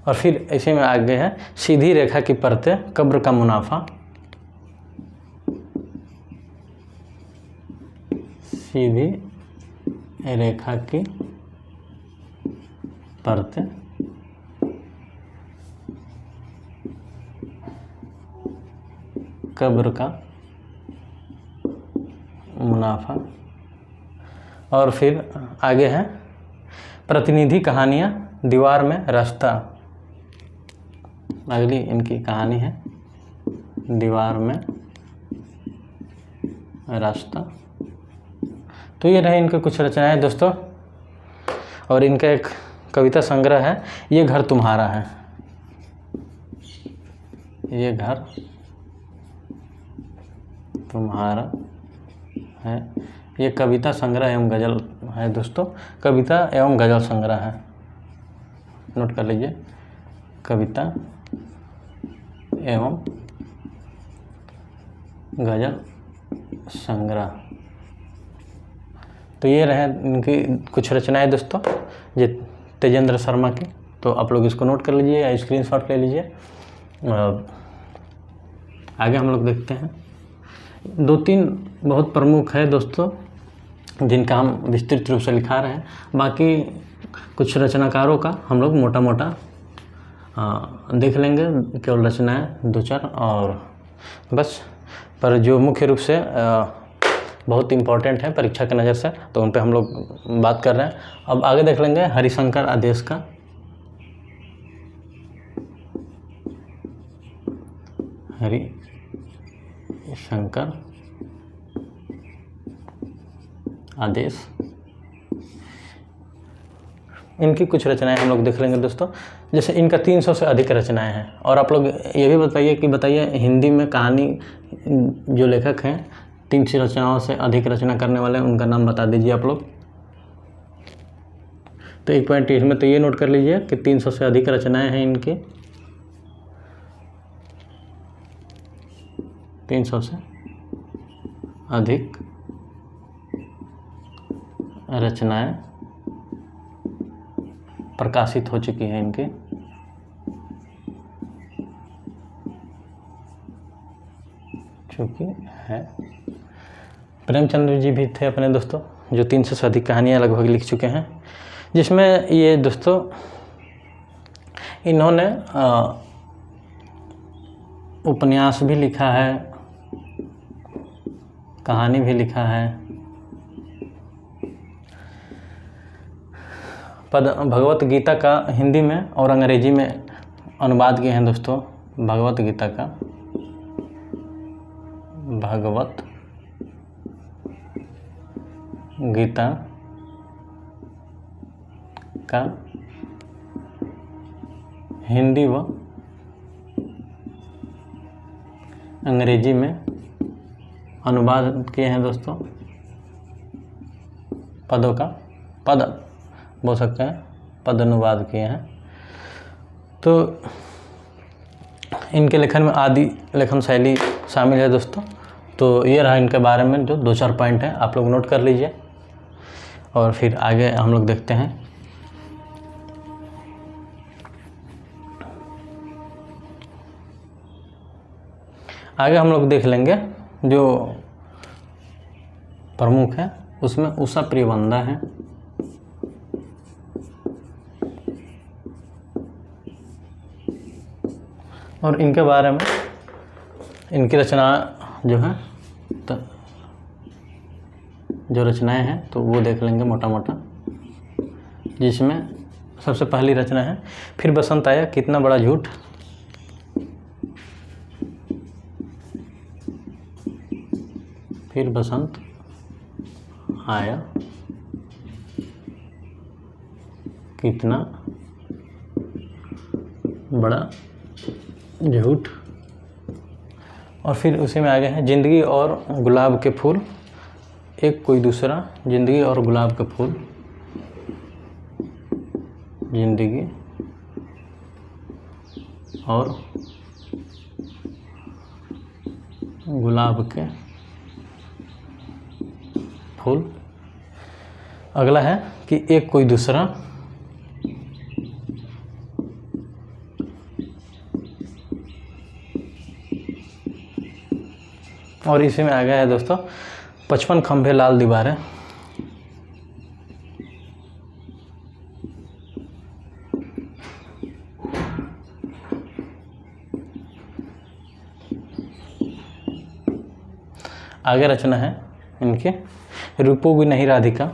और फिर इसी में आगे है सीधी रेखा की परतें कब्र का मुनाफा। सीधी रेखा की परतें कब्र का मुनाफा। और फिर आगे है प्रतिनिधि कहानियाँ दीवार में रास्ता। अगली इनकी कहानी है दीवार में रास्ता। तो ये रहे इनके कुछ रचनाएं दोस्तों। और इनका एक कविता संग्रह है ये घर तुम्हारा है। ये घर तुम्हारा है। ये कविता संग्रह एवं गज़ल है दोस्तों। कविता एवं गज़ल संग्रह है, नोट कर लीजिए। कविता एवं गज़ल संग्रह। तो ये रहे इनकी कुछ रचनाएं दोस्तों तेजेंद्र शर्मा की। तो आप लोग इसको नोट कर लीजिए या स्क्रीनशॉट ले लीजिए। आगे हम लोग देखते हैं 2-3 बहुत प्रमुख है दोस्तों जिनका हम विस्तृत रूप से लिखा रहे हैं। बाकी कुछ रचनाकारों का हम लोग मोटा मोटा देख लेंगे, केवल रचनाएं 2-4 और बस। पर जो मुख्य रूप से बहुत इम्पोर्टेंट है परीक्षा की नज़र से, तो उन पे हम लोग बात कर रहे हैं। अब आगे देख लेंगे हरिशंकर आदेश का। हरिशंकर आदेश, इनकी कुछ रचनाएं हम लोग देख लेंगे दोस्तों। जैसे इनका 300 से अधिक रचनाएं हैं। और आप लोग ये भी बताइए हिंदी में कहानी जो लेखक हैं 300 रचनाओं से अधिक रचना करने वाले उनका नाम बता दीजिए आप लोग। तो एक पॉइंट इसमें तो ये नोट कर लीजिए कि 300 से अधिक रचनाएं हैं इनकी। 300 से अधिक रचनाएं प्रकाशित हो चुकी हैं इनकी। चूँकि है प्रेमचंद्र जी भी थे अपने दोस्तों जो 300 से अधिक कहानियाँ लगभग लिख चुके हैं, जिसमें ये दोस्तों इन्होंने उपन्यास भी लिखा है, कहानी भी लिखा है, भगवत गीता का हिंदी में और अंग्रेजी में अनुवाद किए हैं दोस्तों। भगवत गीता का हिंदी व अंग्रेजी में अनुवाद किए हैं दोस्तों। पद बोल सकते हैं, पद अनुवाद किए हैं। तो इनके लेखन में आदि लेखन शैली शामिल है दोस्तों। तो ये रहा इनके बारे में जो 2-4 पॉइंट हैं, आप लोग नोट कर लीजिए। और फिर आगे हम लोग देखते हैं। आगे हम लोग देख लेंगे जो प्रमुख है उसमें उषा प्रियवंदा है। और इनके बारे में इनकी रचना जो है तो जो रचनाएं हैं तो वो देख लेंगे मोटा मोटा। जिसमें सबसे पहली रचना है फिर बसंत आया कितना बड़ा झूठ। फिर बसंत आया कितना बड़ा झूठ। और फिर उसी में आगे है जिंदगी और गुलाब के फूल एक कोई दूसरा। जिंदगी और गुलाब के फूल, जिंदगी और गुलाब के फूल। अगला है कि एक कोई दूसरा और इसी में आ गया है दोस्तों 55 खंभे लाल दीवारें। आगे रचना है इनके रूपोगी नहीं राधिका।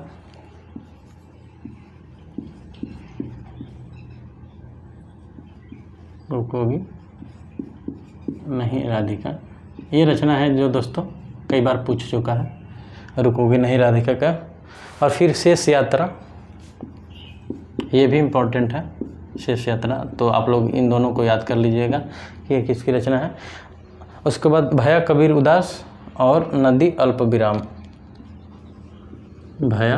रूपोगी नहीं राधिका, ये रचना है जो दोस्तों कई बार पूछ चुका है, रुकोगी नहीं राधिका का। और फिर शेष यात्रा, ये भी इम्पोर्टेंट है शेष यात्रा, तो आप लोग इन दोनों को याद कर लीजिएगा कि ये किसकी रचना है। उसके बाद भया कबीर उदास और नदी अल्प विराम। भया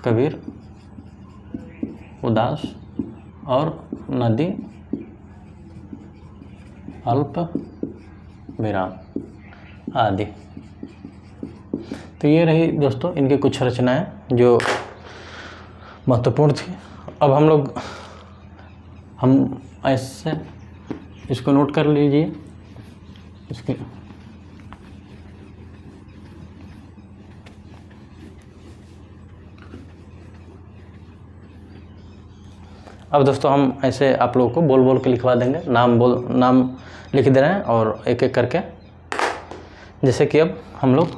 कबीर उदास और नदी अल्प विराम आदि। तो ये रही दोस्तों इनकी कुछ रचनाएं जो महत्वपूर्ण थी। अब हम ऐसे इसको नोट कर लीजिए। इसके अब दोस्तों हम ऐसे आप लोगों को बोल बोल के लिखवा देंगे, नाम लिख दे रहे हैं और एक एक करके। जैसे कि अब हम लोग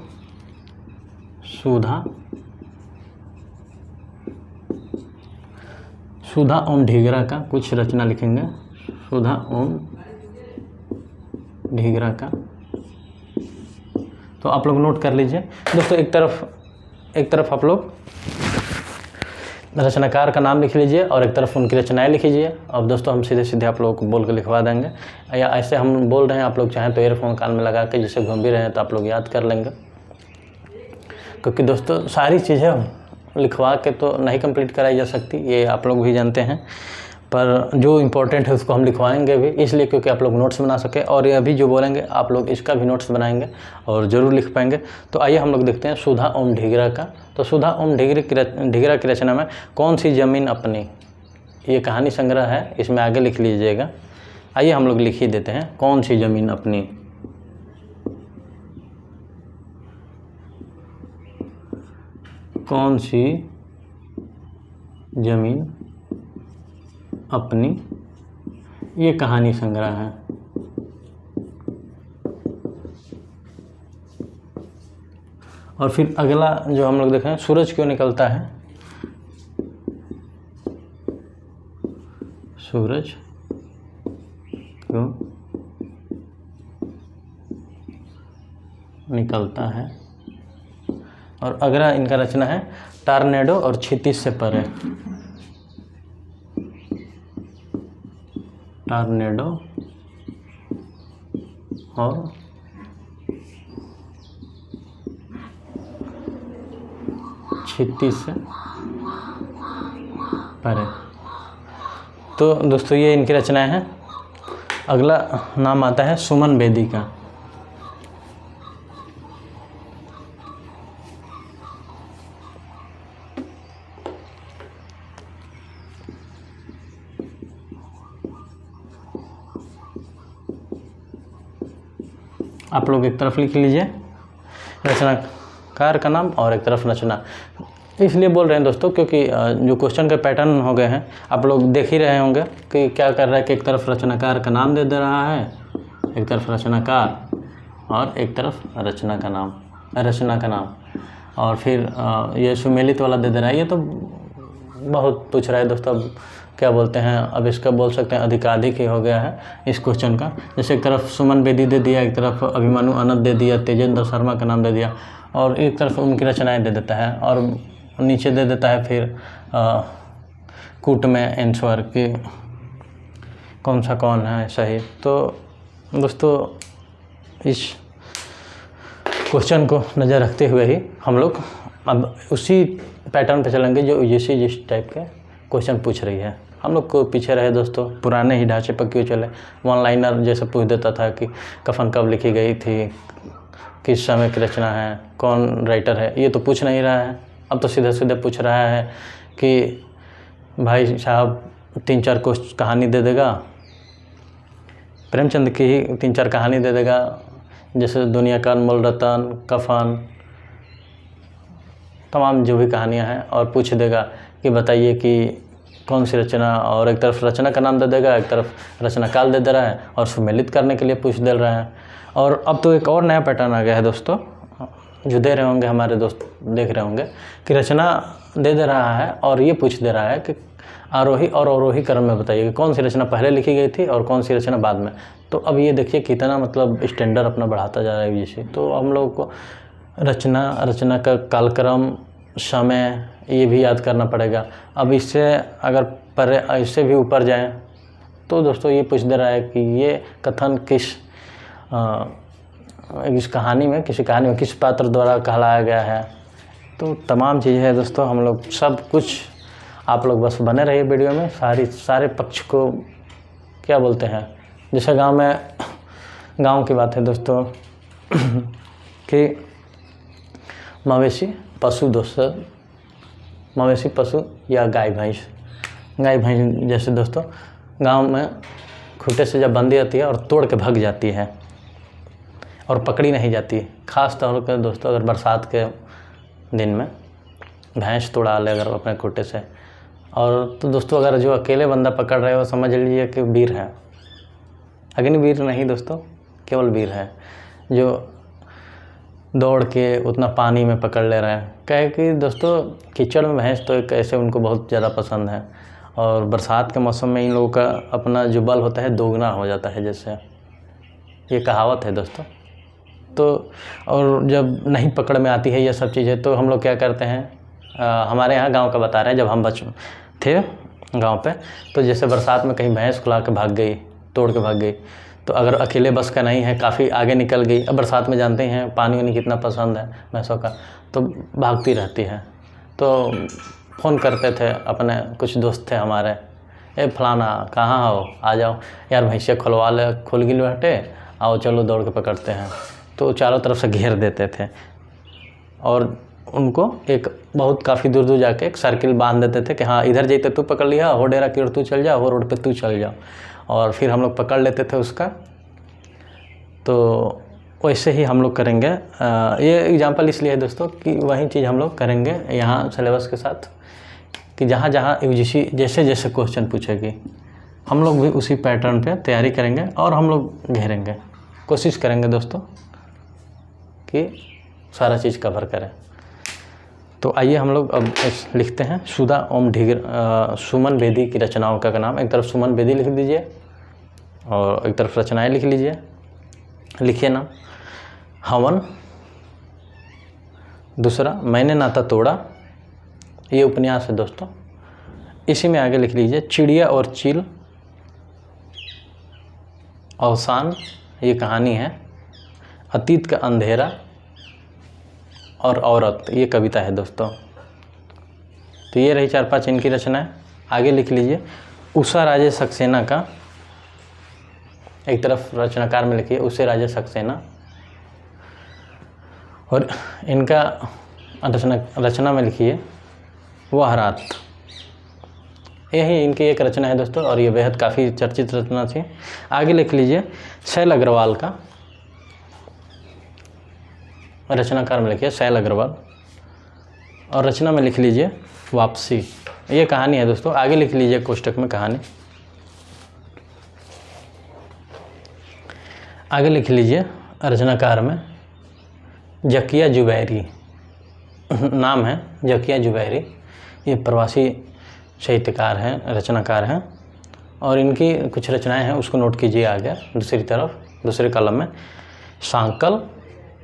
सुधा ओम ढीगरा का कुछ रचना लिखेंगे। सुधा ओम ढीगरा का, तो आप लोग नोट कर लीजिए दोस्तों। एक तरफ आप लोग रचनाकार का नाम लिख लीजिए और एक तरफ उनकी रचनाएं लिख लीजिए। अब दोस्तों हम सीधे सीधे आप लोगों को बोल के लिखवा देंगे, या ऐसे हम बोल रहे हैं, आप लोग चाहें तो ईयरफोन कान में लगा के जिससे घूम भी रहे हैं तो आप लोग याद कर लेंगे। क्योंकि दोस्तों सारी चीज़ें लिखवा के तो नहीं कंप्लीट कराई जा सकती, ये आप लोग भी जानते हैं, पर जो इम्पोर्टेंट है उसको हम लिखवाएंगे भी, इसलिए क्योंकि आप लोग नोट्स बना सके। और ये अभी जो बोलेंगे आप लोग इसका भी नोट्स बनाएंगे और ज़रूर लिख पाएंगे। तो आइए हम लोग देखते हैं सुधा ओम ढीगरा का। तो सुधा ओम ढीगरा की रचना में कौन सी ज़मीन अपनी, ये कहानी संग्रह है, इसमें आगे लिख लीजिएगा। आइए हम लोग लिख ही देते हैं, कौन सी ज़मीन अपनी। कौन सी ज़मीन अपनी, ये कहानी संग्रह है। और फिर अगला जो हम लोग देखें, सूरज क्यों निकलता है। सूरज क्यों निकलता है। और अगला इनका रचना है टॉर्नेडो और क्षितिज से परे। टॉर्नेडो और क्षितिज से परे। तो दोस्तों ये इनकी रचनाएं हैं। अगला नाम आता है सुमन बेदी का। आप लोग एक तरफ लिख लीजिए रचनाकार का नाम और एक तरफ रचना। इसलिए बोल रहे हैं दोस्तों क्योंकि जो क्वेश्चन के पैटर्न हो गए हैं आप लोग देख ही रहे होंगे कि क्या कर रहा है कि एक तरफ रचनाकार का नाम दे रहा है, एक तरफ रचनाकार और एक तरफ रचना का नाम, और फिर ये सुमेलित वाला दे रहा है। ये तो बहुत पूछ रहा है दोस्तों, अब क्या बोलते हैं, अब इसका बोल सकते हैं अधिकाधिक ही हो गया है इस क्वेश्चन का। जैसे एक तरफ सुमन बेदी दे दिया, एक तरफ अभिमन्यु अनंत दे दिया, तेजेंद्र शर्मा का नाम दे दिया, और एक तरफ उनकी रचनाएं दे देता है, और नीचे दे देता है फिर कूट में आंसर कि कौन सा कौन है सही। तो दोस्तों इस क्वेश्चन को नज़र रखते हुए ही हम लोग अब उसी पैटर्न पे चलेंगे जो यूजीसी जिस टाइप के क्वेश्चन पूछ रही है। हम लोग को पीछे रहे दोस्तों, पुराने ही ढांचे पर क्यों चले। वन लाइनर जैसे पूछ देता था कि कफन कब लिखी गई थी, किस समय की रचना है, कौन राइटर है, ये तो पूछ नहीं रहा है। अब तो सीधे सीधे पूछ रहा है कि भाई साहब 3-4 कहानी दे देगा, प्रेमचंद की ही 3-4 कहानी दे देगा, जैसे दुनिया का अनमोल रतन, कफन, तमाम जो भी कहानियाँ हैं, और पूछ देगा कि बताइए कि कौन सी रचना, और एक तरफ रचना का नाम दे देगा, एक तरफ रचना काल दे रहा है, और सुमेलित करने के लिए पूछ दे रहा है। और अब तो एक और नया पैटर्न आ गया है दोस्तों, जो दे रहे होंगे हमारे दोस्त देख रहे होंगे कि रचना दे रहा है और ये पूछ दे रहा है कि आरोही और अवरोही क्रम में बताइए कि कौन सी रचना पहले लिखी गई थी और कौन सी रचना बाद में। तो अब ये देखिए कितना मतलब स्टैंडर्ड अपना बढ़ाता जा रहा है यूजीसी। तो हम लोगों को रचना का कालक्रम, समय, ये भी याद करना पड़ेगा। अब इससे अगर इससे भी ऊपर जाएं तो दोस्तों ये पूछ दे रहा है कि ये कथन इस कहानी में, किसी कहानी में किस पात्र द्वारा कहलाया गया है। तो तमाम चीज़ें हैं दोस्तों, हम लोग सब कुछ, आप लोग बस बने रहिए वीडियो में। सारे पक्ष को क्या बोलते हैं, जैसे गांव की बात है दोस्तों कि मवेशी पशु दोस्तों, मवेशी पशु या गाय भैंस जैसे दोस्तों गांव में खूंटे से जब बंधी होती है और तोड़ के भाग जाती है और पकड़ी नहीं जाती, ख़ास तौर पर दोस्तों अगर बरसात के दिन में भैंस तोड़ा ले अगर अपने खूंटे से, और तो दोस्तों अगर जो अकेले बंदा पकड़ रहे हो समझ लीजिए कि वीर है। अग्निवीर नहीं दोस्तों, केवल वीर है जो दौड़ के उतना पानी में पकड़ ले रहे हैं। कहे कि दोस्तों कीचड़ में भैंस तो एक ऐसे उनको बहुत ज़्यादा पसंद है, और बरसात के मौसम में इन लोगों का अपना जो बल होता है दोगुना हो जाता है, जैसे ये कहावत है दोस्तों। तो और जब नहीं पकड़ में आती है ये सब चीज़ें, तो हम लोग क्या करते हैं, हमारे यहाँ गांव का बता रहे हैं, जब हम बच्चे थे गांव पे, तो जैसे बरसात में कहीं भैंस खुला के भाग गई, तोड़ के भाग गई, तो अगर अकेले बस का नहीं है, काफ़ी आगे निकल गई, अब बरसात में जानते हैं पानी वानी कितना पसंद है भैंसों का, तो भागती रहती है। तो फ़ोन करते थे अपने, कुछ दोस्त थे हमारे, ए फलाना कहाँ हो, आ जाओ यार, भैंसिया खुल गिल हटे, आओ चलो दौड़ के पकड़ते हैं। तो चारों तरफ से घेर देते थे और उनको एक बहुत काफ़ी दूर दूर जाके एक सर्किल बांध देते थे कि हाँ इधर जाइए तू पकड़ लिया, हो डेरा की ओर तू चल जा, हो रोड पे तू चल जाओ, और फिर हम लोग पकड़ लेते थे उसका। तो वैसे ही हम लोग करेंगे। ये एग्जांपल इसलिए है दोस्तों कि वही चीज़ हम लोग करेंगे यहाँ सिलेबस के साथ, कि जहाँ जहाँ यूजीसी जैसे जैसे क्वेश्चन पूछेगी हम लोग भी उसी पैटर्न पे तैयारी करेंगे और हम लोग घेरेंगे, कोशिश करेंगे दोस्तों कि सारा चीज़ कवर करें। तो आइए हम लोग अब लिखते हैं सुधा ओम सुमन बेदी की रचनाओं का नाम। एक तरफ सुमन बेदी लिख दीजिए और एक तरफ रचनाएं लिख लीजिए। लिखिए नाम, हवन, दूसरा मैंने नाता तोड़ा, ये उपन्यास है दोस्तों। इसी में आगे लिख लीजिए चिड़िया और चील, अवसान, ये कहानी है। अतीत का अंधेरा और औरत, ये कविता है दोस्तों। तो ये रही 4-5 इनकी रचनाएं। आगे लिख लीजिए उषा राजेश सक्सेना का, एक तरफ रचनाकार में लिखिए उषा राजेश सक्सेना, और इनका रचना में लिखिए वह रात। यही इनकी एक रचना है दोस्तों और ये बेहद काफ़ी चर्चित रचना थी। आगे लिख लीजिए शैल अग्रवाल का, रचनाकार में लिखिए शैल अग्रवाल, और रचना में लिख लीजिए वापसी। ये कहानी है दोस्तों। आगे लिख लीजिए कोष्टक में कहानी। आगे लिख लीजिए रचनाकार में जकिया जुबैरी, नाम है जकिया जुबैरी। ये प्रवासी साहित्यकार हैं, रचनाकार हैं, और इनकी कुछ रचनाएं हैं उसको नोट कीजिए। आगे दूसरी तरफ दूसरे कलम में सांकल,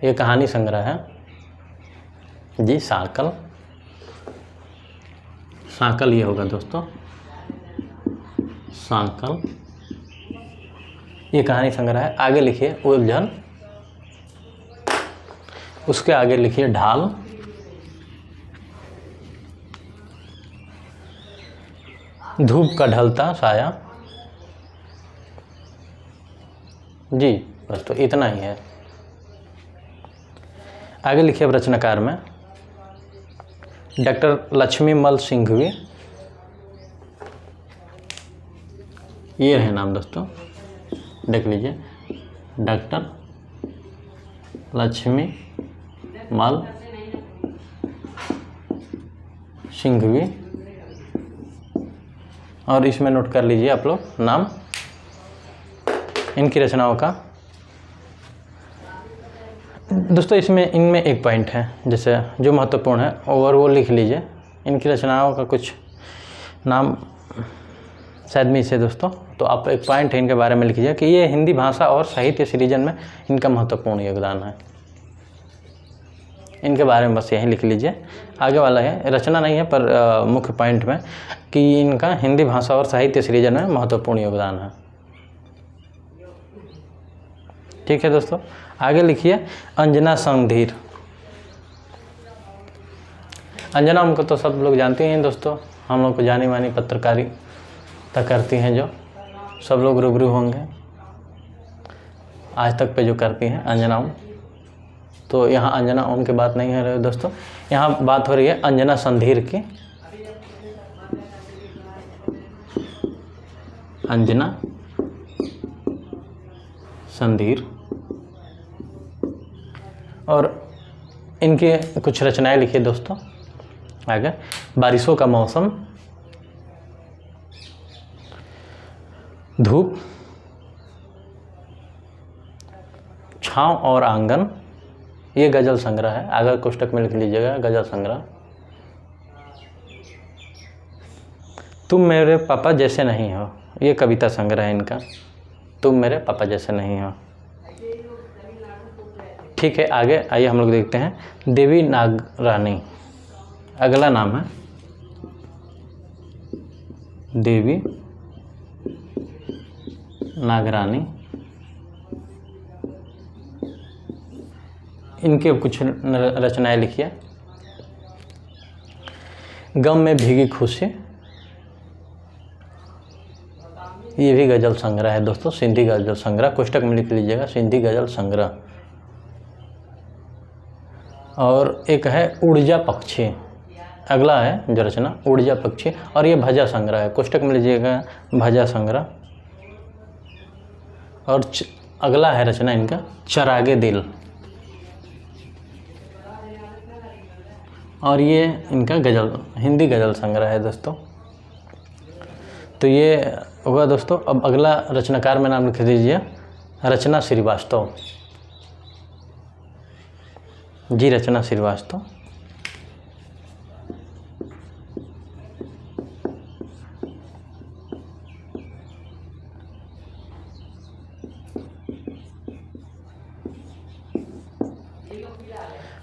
ये कहानी संग्रह है जी। सांकल ये होगा दोस्तों, सांकल ये कहानी संग्रह है। आगे लिखिए उलझन, उसके आगे लिखिए ढाल, धूप का ढलता साया। जी दोस्तों इतना ही है। आगे लिखिए अब रचनाकार में डॉक्टर लक्ष्मीमल सिंघवी, ये है नाम दोस्तों, देख लीजिए, डॉक्टर लक्ष्मीमल सिंघवी, और इसमें नोट कर लीजिए आप लोग नाम इनकी रचनाओं का। दोस्तों इसमें इनमें एक पॉइंट है जैसे जो महत्वपूर्ण है और वो लिख लीजिए। इनकी रचनाओं का कुछ नाम शायद मिस है दोस्तों, तो आप एक पॉइंट है इनके बारे में लिखिए कि ये हिंदी भाषा और साहित्य सृजन में इनका महत्वपूर्ण योगदान है। इनके बारे में बस यही लिख लीजिए। आगे वाला है, रचना नहीं है पर मुख्य पॉइंट में कि इनका हिंदी भाषा और साहित्य सृजन में महत्वपूर्ण योगदान है। ठीक है दोस्तों, आगे लिखिए अंजना संधीर। अंजना उनको तो सब लोग जानते हैं दोस्तों, हम लोग को जानी मानी पत्रकारिता करती हैं, जो सब लोग रूबरू होंगे आज तक पे जो करती हैं अंजना उन। तो यहाँ अंजना उन की बात नहीं है रही दोस्तों, यहाँ बात हो रही है अंजना संधीर की। अंजना संधीर, और इनके कुछ रचनाएं लिखिए दोस्तों। आगे बारिशों का मौसम, धूप, छाँव और आंगन, ये गजल संग्रह है, अगर कोष्टक में लिख लीजिएगा गजल संग्रह। तुम मेरे पापा जैसे नहीं हो, ये कविता संग्रह है इनका, तुम मेरे पापा जैसे नहीं हो। ठीक है, आगे आइए हम लोग देखते हैं देवी नागरानी, अगला नाम है देवी नागरानी। इनके कुछ रचनाएं लिखिए। गम में भीगी खुशी, ये भी गजल संग्रह है दोस्तों, सिंधी गजल संग्रह, कोष्टक में लिख लीजिएगा सिंधी गजल संग्रह। और एक है ऊर्जा पक्षी, अगला है जो रचना ऊर्जा पक्षी, और ये भजा संग्रह है, कोष्टक में लीजिएगा भजा संग्रह। और अगला है रचना इनका चरागे दिल, और ये इनका गजल हिंदी गजल संग्रह है दोस्तों। तो ये होगा दोस्तों। अब अगला रचनाकार में नाम लिख दीजिए रचना श्रीवास्तव। जी रचना श्रीवास्तव,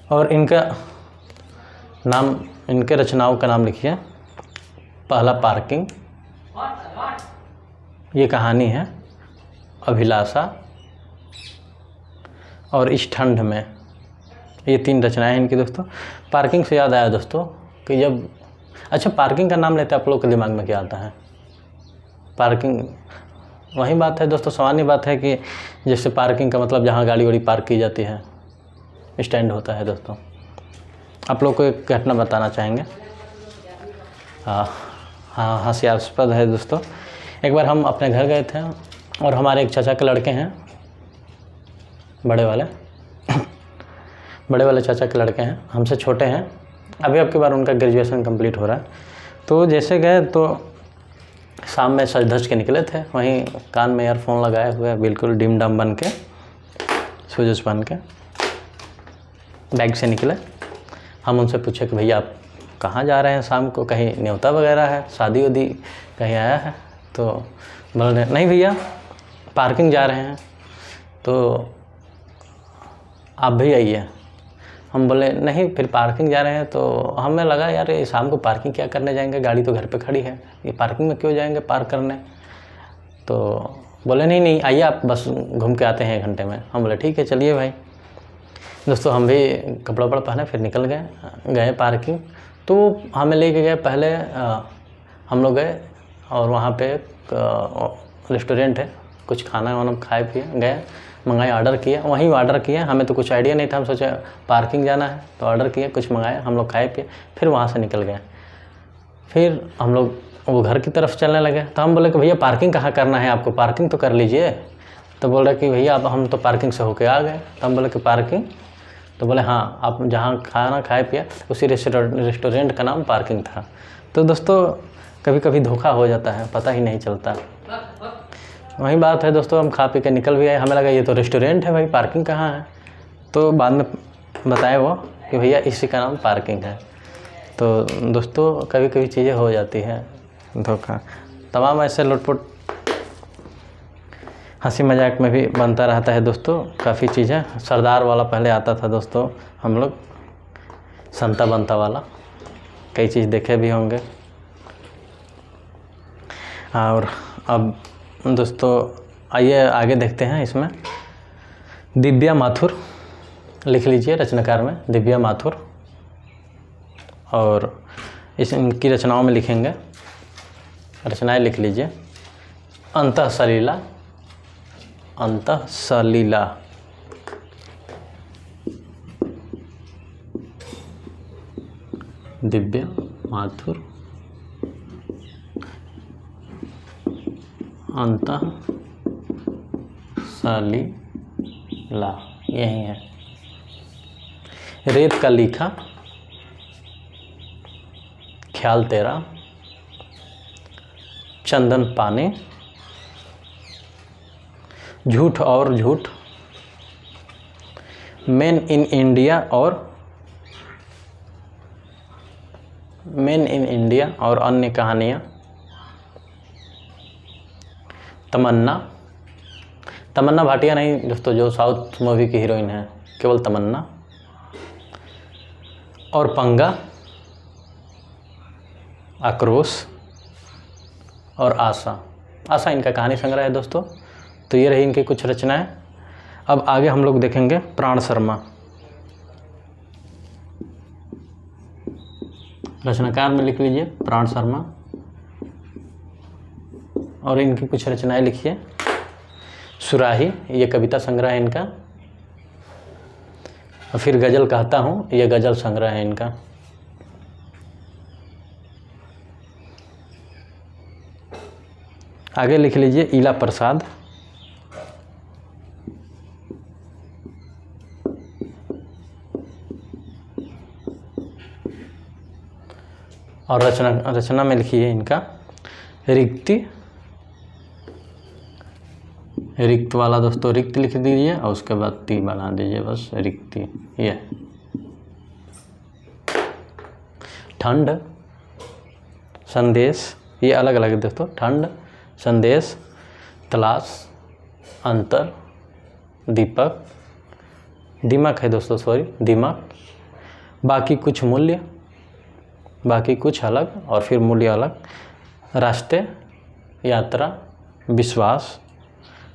और इनका नाम, इनके रचनाओं का नाम लिखिए। पहला पार्किंग, ये कहानी है, अभिलाषा, और इस ठंड में, ये 3 रचनाएं हैं इनकी दोस्तों। पार्किंग से याद आया दोस्तों कि जब, अच्छा पार्किंग का नाम लेते आप लोग के दिमाग में क्या आता है? पार्किंग वही बात है दोस्तों, सामान्य बात है कि जैसे पार्किंग का मतलब जहाँ गाड़ी वाड़ी पार्क की जाती है, स्टैंड होता है दोस्तों। आप लोग को एक घटना बताना चाहेंगे, हाँ हास्यास्पद है दोस्तों। एक बार हम अपने घर गए थे और हमारे एक चाचा के लड़के हैं, बड़े वाले चाचा के लड़के हैं, हमसे छोटे हैं, अभी अब की बार उनका ग्रेजुएशन कंप्लीट हो रहा है। तो जैसे गए तो शाम में सज धज के निकले थे, वहीं कान में ईयरफोन लगाए हुए बिल्कुल डिम डम बन के, सूजस बन के बैग से निकले। हम उनसे पूछे कि भैया आप कहाँ जा रहे हैं शाम को, कहीं न्योता वगैरह है, शादी उदी कहीं आया है? तो बोल रहे नहीं भैया पार्किंग जा रहे हैं, तो आप भी आइए। हम बोले नहीं फिर पार्किंग जा रहे हैं, तो हमें लगा यार ये शाम को पार्किंग क्या करने जाएंगे, गाड़ी तो घर पे खड़ी है, ये पार्किंग में क्यों जाएंगे पार्क करने। तो बोले नहीं आइए आप बस घूम के आते हैं 1 घंटे में। हम बोले ठीक है चलिए भाई। दोस्तों हम भी कपड़ा वपड़ा पहने फिर निकल गए पार्किंग। तो हमें लेके गए, पहले हम लोग गए और वहाँ पे एक रेस्टोरेंट है, कुछ खाना वाना खाए पिए गए, मंगाए, ऑर्डर किया, वहीं ऑर्डर किया। हमें तो कुछ आइडिया नहीं था, हम सोचे पार्किंग जाना है तो ऑर्डर किया, कुछ मंगाया, हम लोग खाए पिए, फिर वहाँ से निकल गए। फिर हम लोग वो घर की तरफ चलने लगे। तो हम बोले कि भैया पार्किंग कहाँ करना है आपको, पार्किंग तो कर लीजिए। तो बोल रहे कि भैया अब हम तो पार्किंग से होके आ गए। तो हम बोले कि पार्किंग? तो बोले हाँ, आप जहाँ खाना खाए पिया उसी रेस्टोरेंट का नाम पार्किंग था। तो दोस्तों कभी कभी धोखा हो जाता है, पता ही नहीं चलता। वही बात है दोस्तों, हम खा पी के निकल भी आए, हमें लगा ये तो रेस्टोरेंट है भाई, पार्किंग कहाँ है। तो बाद में बताया वो कि भैया इसी का नाम पार्किंग है। तो दोस्तों कभी कभी चीज़ें हो जाती है, धोखा। तमाम ऐसे लुटपुट हंसी मजाक में भी बनता रहता है दोस्तों, काफ़ी चीज़ें। सरदार वाला पहले आता था दोस्तों, हम लोग संता बनता वाला, कई चीज़ देखे भी होंगे। और अब दोस्तों आइए आगे देखते हैं। इसमें दिव्या माथुर लिख लीजिए रचनाकार में, दिव्या माथुर। और इनकी रचनाओं में लिखेंगे, रचनाएं लिख लीजिए। अंतःसलीला, अंतःसलीला, दिव्या माथुर, अंतःसलीला, यही है। रेत का लिखा, ख्याल तेरा, चंदन पाने, झूठ और झूठ, मेन इन इंडिया और अन्य कहानियाँ, तमन्ना, तमन्ना भाटिया नहीं दोस्तों, जो साउथ मूवी की हीरोइन है, केवल तमन्ना। और पंगा, आक्रोश और आशा। आशा इनका कहानी संग्रह है दोस्तों। तो ये रही इनकी कुछ रचनाएं। अब आगे हम लोग देखेंगे प्राण शर्मा। रचनाकार में लिख लीजिए प्राण शर्मा, और इनकी कुछ रचनाएं लिखिए। सुराही, ये कविता संग्रह है इनका। और फिर गज़ल कहता हूँ, ये गज़ल संग्रह है इनका। आगे लिख लीजिए इला प्रसाद, और रचना में लिखिए इनका रिक्ति, रिक्त वाला दोस्तों रिक्त लिख दीजिए और उसके बाद ती बना दीजिए, बस रिक्ति। ये ठंड, संदेश, ये अलग अलग है दोस्तों। ठंड, संदेश, तलाश, अंतर, दीपक, दिमक है दोस्तों, सॉरी दिमक, बाकी कुछ मूल्य, बाकी कुछ अलग और फिर मूल्य अलग, रास्ते, यात्रा, विश्वास,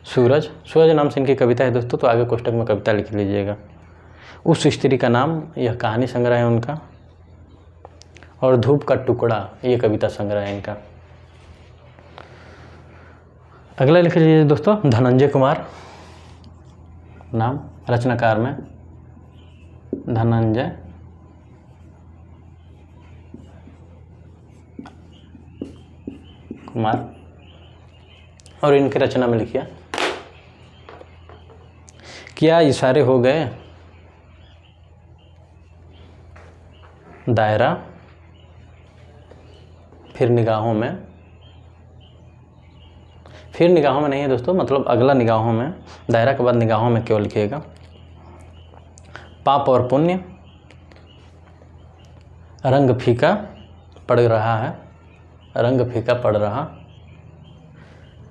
सूरज, सूरज नाम से इनकी कविता है दोस्तों। तो आगे कोष्टक में कविता लिख लीजिएगा। उस स्त्री का नाम, यह कहानी संग्रह है उनका। और धूप का टुकड़ा, ये कविता संग्रह है इनका। अगला लिख लीजिए दोस्तों धनंजय कुमार, नाम रचनाकार में धनंजय कुमार। और इनकी रचना में लिखिए क्या इशारे हो गए, दायरा, फिर निगाहों में, फिर निगाहों में नहीं है दोस्तों, मतलब अगला निगाहों में, दायरा के बाद निगाहों में क्यों लिखिएगा। पाप और पुण्य, रंग फीका पड़ रहा है, रंग फीका पड़ रहा।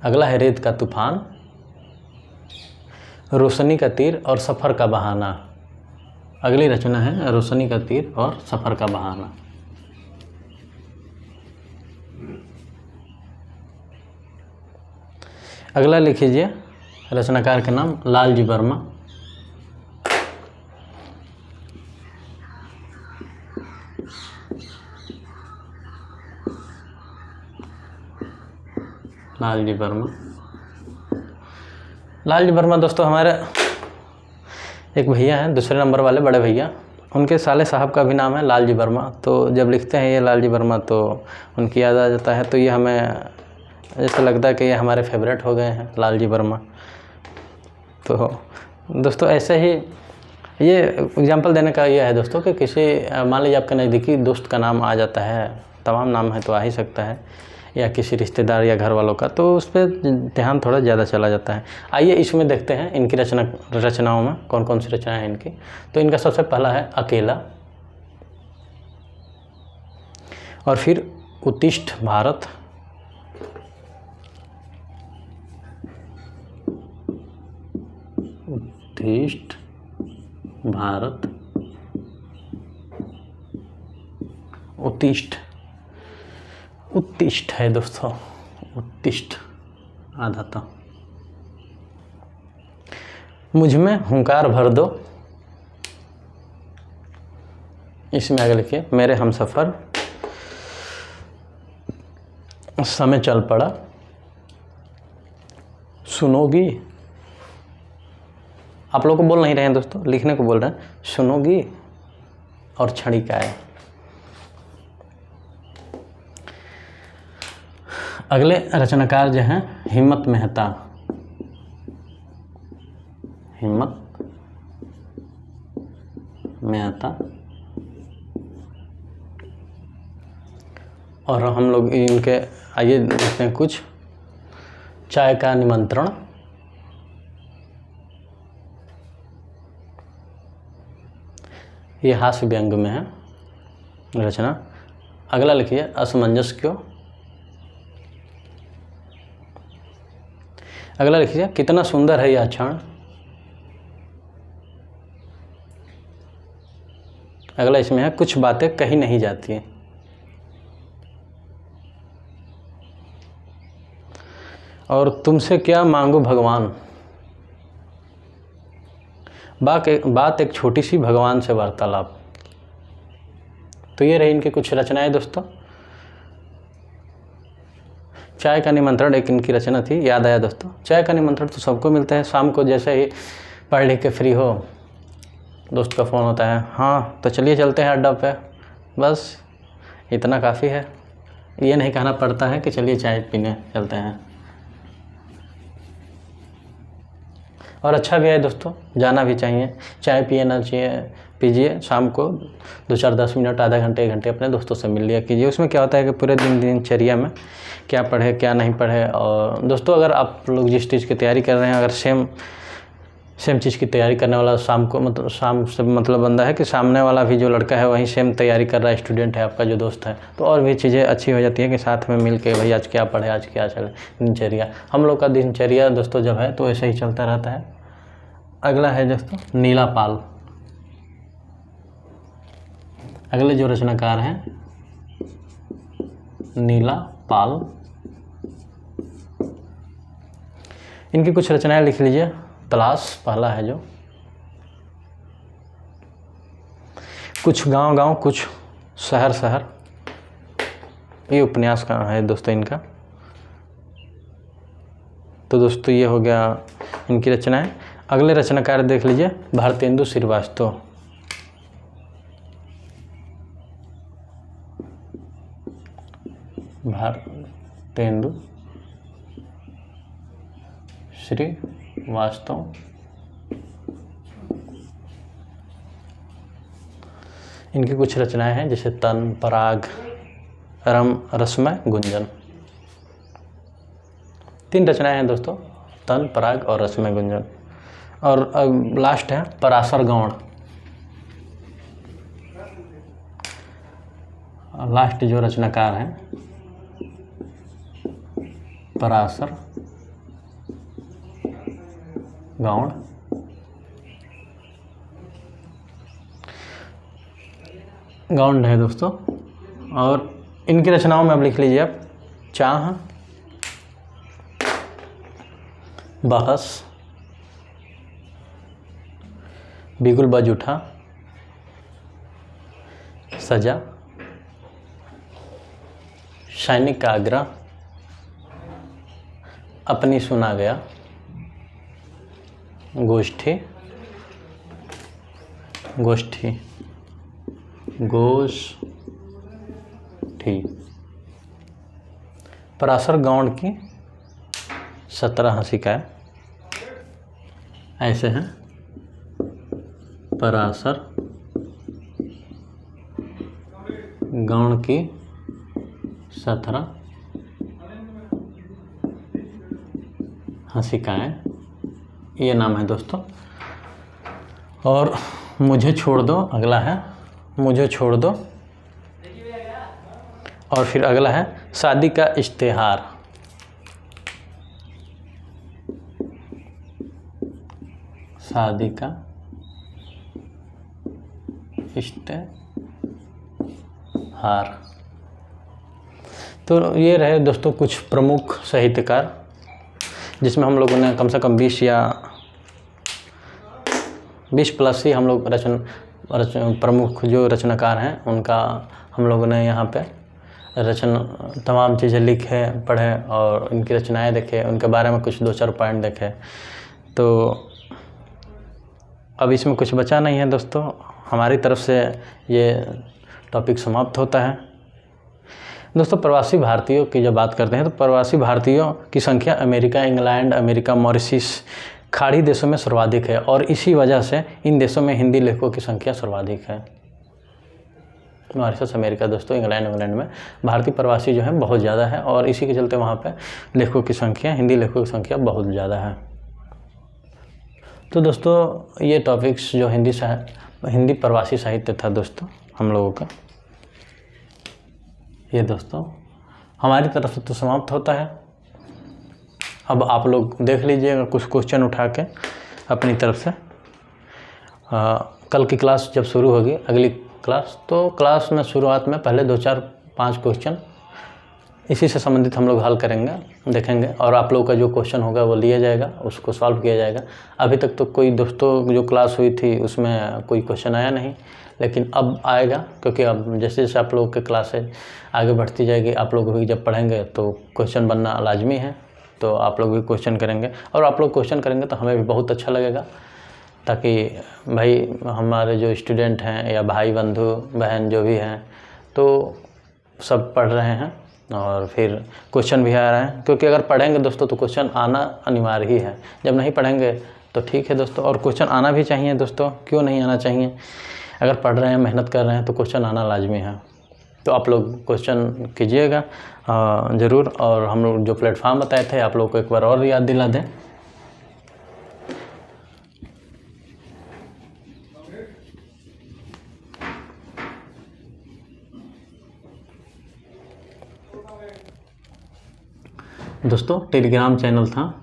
अगला है रेत का तूफान, रोशनी का तीर और सफ़र का बहाना। अगली रचना है रोशनी का तीर और सफ़र का बहाना। अगला लिख लीजिए रचनाकार के नाम लालजी वर्मा। लालजी वर्मा। लालजी वर्मा दोस्तों हमारे एक भैया हैं, दूसरे नंबर वाले बड़े भैया, उनके साले साहब का भी नाम है लालजी वर्मा। तो जब लिखते हैं ये लालजी वर्मा तो उनकी याद आ जाता है। तो ये हमें ऐसा लगता है कि ये हमारे फेवरेट हो गए हैं लालजी वर्मा। तो दोस्तों ऐसे ही ये एग्जांपल देने का ये है दोस्तों कि किसी मान लीजिए आपके नज़दीकी दोस्त का नाम आ जाता है, तमाम नाम है तो आ ही सकता है, या किसी रिश्तेदार या घर वालों का, तो उस पर ध्यान थोड़ा ज़्यादा चला जाता है। आइए इसमें देखते हैं इनकी रचनाओं में कौन कौन सी रचनाएं हैं इनकी। तो इनका सबसे पहला है अकेला, और फिर उत्तिष्ठ भारत, उत्तिष्ठ भारत, उत्तिष्ठ, उत्तिष्ठ है दोस्तों, उत्तिष्ठ आधा था। मुझ में हुंकार भर दो, इसमें आगे लिखिए मेरे हमसफ़र, समय चल पड़ा, सुनोगी, आप लोग को बोल नहीं रहे हैं दोस्तों, लिखने को बोल रहे हैं, सुनोगी, और क्षणिकाएँ। अगले रचनाकार जो हैं हिम्मत मेहता, हिम्मत मेहता, और हम लोग इनके आइए देखते हैं कुछ। चाय का निमंत्रण, ये हास्य व्यंग में है रचना। अगला लिखिए असमंजस क्यों, अगला लिखिए कितना सुंदर है यह क्षण, अगला इसमें है कुछ बातें कही नहीं जाती हैं, और तुमसे क्या मांगू भगवान, बात एक छोटी सी भगवान से वार्तालाप। तो ये रही इनकी कुछ रचनाएं दोस्तों। चाय का निमंत्रण एक इनकी रचना थी, याद आया दोस्तों। चाय का निमंत्रण तो सबको मिलता है, शाम को जैसे ही पढ़ लिख के फ्री हो, दोस्त का फ़ोन होता है, हाँ तो चलिए चलते हैं अड्डा पे, बस इतना काफ़ी है। ये नहीं कहना पड़ता है कि चलिए चाय पीने चलते हैं। और अच्छा भी है दोस्तों, जाना भी चाहिए, चाय पिए चाहिए, पीजिए शाम को 2-4 10 मिनट, आधा घंटे 1 घंटे अपने दोस्तों से मिल लिया कीजिए। उसमें क्या होता है कि पूरे दिनचर्या में क्या पढ़े क्या नहीं पढ़े। और दोस्तों अगर आप लोग जिस चीज़ की तैयारी कर रहे हैं, अगर सेम चीज़ की तैयारी करने वाला शाम को मतलब शाम से मतलब बंदा है कि सामने वाला भी जो लड़का है वही सेम तैयारी कर रहा है, स्टूडेंट है आपका जो दोस्त है, तो और भी चीज़ें अच्छी हो जाती है कि साथ में मिल के भाई आज क्या पढ़े, आज क्या चले दिनचर्या। हम लोग का दिनचर्या दोस्तों जब है तो ऐसे ही चलता रहता है। अगला है दोस्तों नीला पाल। अगले जो रचनाकार हैं नीला पाल, इनकी कुछ रचनाएं लिख लीजिए। तलाश पहला है जो, कुछ गांव कुछ शहर, ये उपन्यास का है दोस्तों इनका। तो दोस्तों ये हो गया इनकी रचनाएं। अगले रचनाकार देख लीजिए भारतेंदु श्रीवास्तव। भारतेंदु श्रीवास्तव, इनकी कुछ रचनाएं हैं जैसे तन, पराग, रसमय, गुंजन। 3 रचनाएं हैं दोस्तों, तन, पराग और रसमय गुंजन। और लास्ट है पराशर गौड़। लास्ट जो रचनाकार हैं पराशर गौड़। गौंड है दोस्तों। और इनकी रचनाओं में अब लिख लीजिए आप चाह, बहस, बिगुल बज उठा, सजा, सैनिक का आग्रह, अपनी सुना गया गोष्ठी गोष्ठी गोष्ठी पराशर गौड़ की 17 हंसिकाएँ ऐसे हैं। पराशर गौड़ की 17 हंसिकाएँ, ये नाम है दोस्तों। और मुझे छोड़ दो अगला है, मुझे छोड़ दो। और फिर अगला है शादी का इश्तेहार। शादी का इश्तेहार। तो ये रहे दोस्तों कुछ प्रमुख साहित्यकार, जिसमें हम लोगों ने कम से कम 20 या 20 प्लस ही हम लोग प्रमुख जो रचनाकार हैं उनका हम लोगों ने यहाँ पे तमाम चीज़ें लिखे, पढ़े और इनकी रचनाएं देखे, उनके बारे में कुछ 2-4 पॉइंट देखे। तो अब इसमें कुछ बचा नहीं है दोस्तों, हमारी तरफ से ये टॉपिक समाप्त होता है। दोस्तों प्रवासी भारतीयों की जब बात करते हैं तो प्रवासी भारतीयों की संख्या अमेरिका, इंग्लैंड, अमेरिका, मॉरिशस, खाड़ी देशों में सर्वाधिक है और इसी वजह से इन देशों में हिंदी लेखकों की संख्या सर्वाधिक है। मॉरिशस, अमेरिका दोस्तों, इंग्लैंड में भारतीय प्रवासी जो है बहुत ज़्यादा है और इसी के चलते वहाँ पे लेखकों की संख्या, हिंदी लेखकों की संख्या बहुत ज़्यादा है। तो दोस्तों ये टॉपिक्स जो हिंदी प्रवासी साहित्य था दोस्तों हम लोगों का, ये दोस्तों हमारी तरफ से तो समाप्त होता है। अब आप लोग देख लीजिएगा कुछ क्वेश्चन उठा के अपनी तरफ से। कल की क्लास जब शुरू होगी, अगली क्लास, तो क्लास में शुरुआत में पहले 2-4-5 क्वेश्चन इसी से संबंधित हम लोग हल करेंगे, देखेंगे और आप लोगों का जो क्वेश्चन होगा वो लिया जाएगा, उसको सॉल्व किया जाएगा। अभी तक तो कोई दोस्तों जो क्लास हुई थी उसमें कोई क्वेश्चन आया नहीं, लेकिन अब आएगा, क्योंकि अब जैसे जैसे आप लोगों की क्लासेज आगे बढ़ती जाएगी, आप लोग भी जब पढ़ेंगे तो क्वेश्चन बनना लाजमी है। तो आप लोग भी क्वेश्चन करेंगे और आप लोग क्वेश्चन करेंगे तो हमें भी बहुत अच्छा लगेगा, ताकि भाई हमारे जो स्टूडेंट हैं या भाई बंधु बहन जो भी हैं तो सब पढ़ रहे हैं और फिर क्वेश्चन भी आ रहे हैं। क्योंकि अगर पढ़ेंगे दोस्तों तो क्वेश्चन आना अनिवार्य ही है, जब नहीं पढ़ेंगे तो ठीक है दोस्तों। और क्वेश्चन आना भी चाहिए दोस्तों, क्यों नहीं आना चाहिए? अगर पढ़ रहे हैं, मेहनत कर रहे हैं तो क्वेश्चन आना लाजमी है। तो आप लोग क्वेश्चन कीजिएगा ज़रूर। और हम लोग जो प्लेटफार्म बताए थे आप लोग को एक बार और याद दिला दें। दोस्तों टेलीग्राम चैनल था,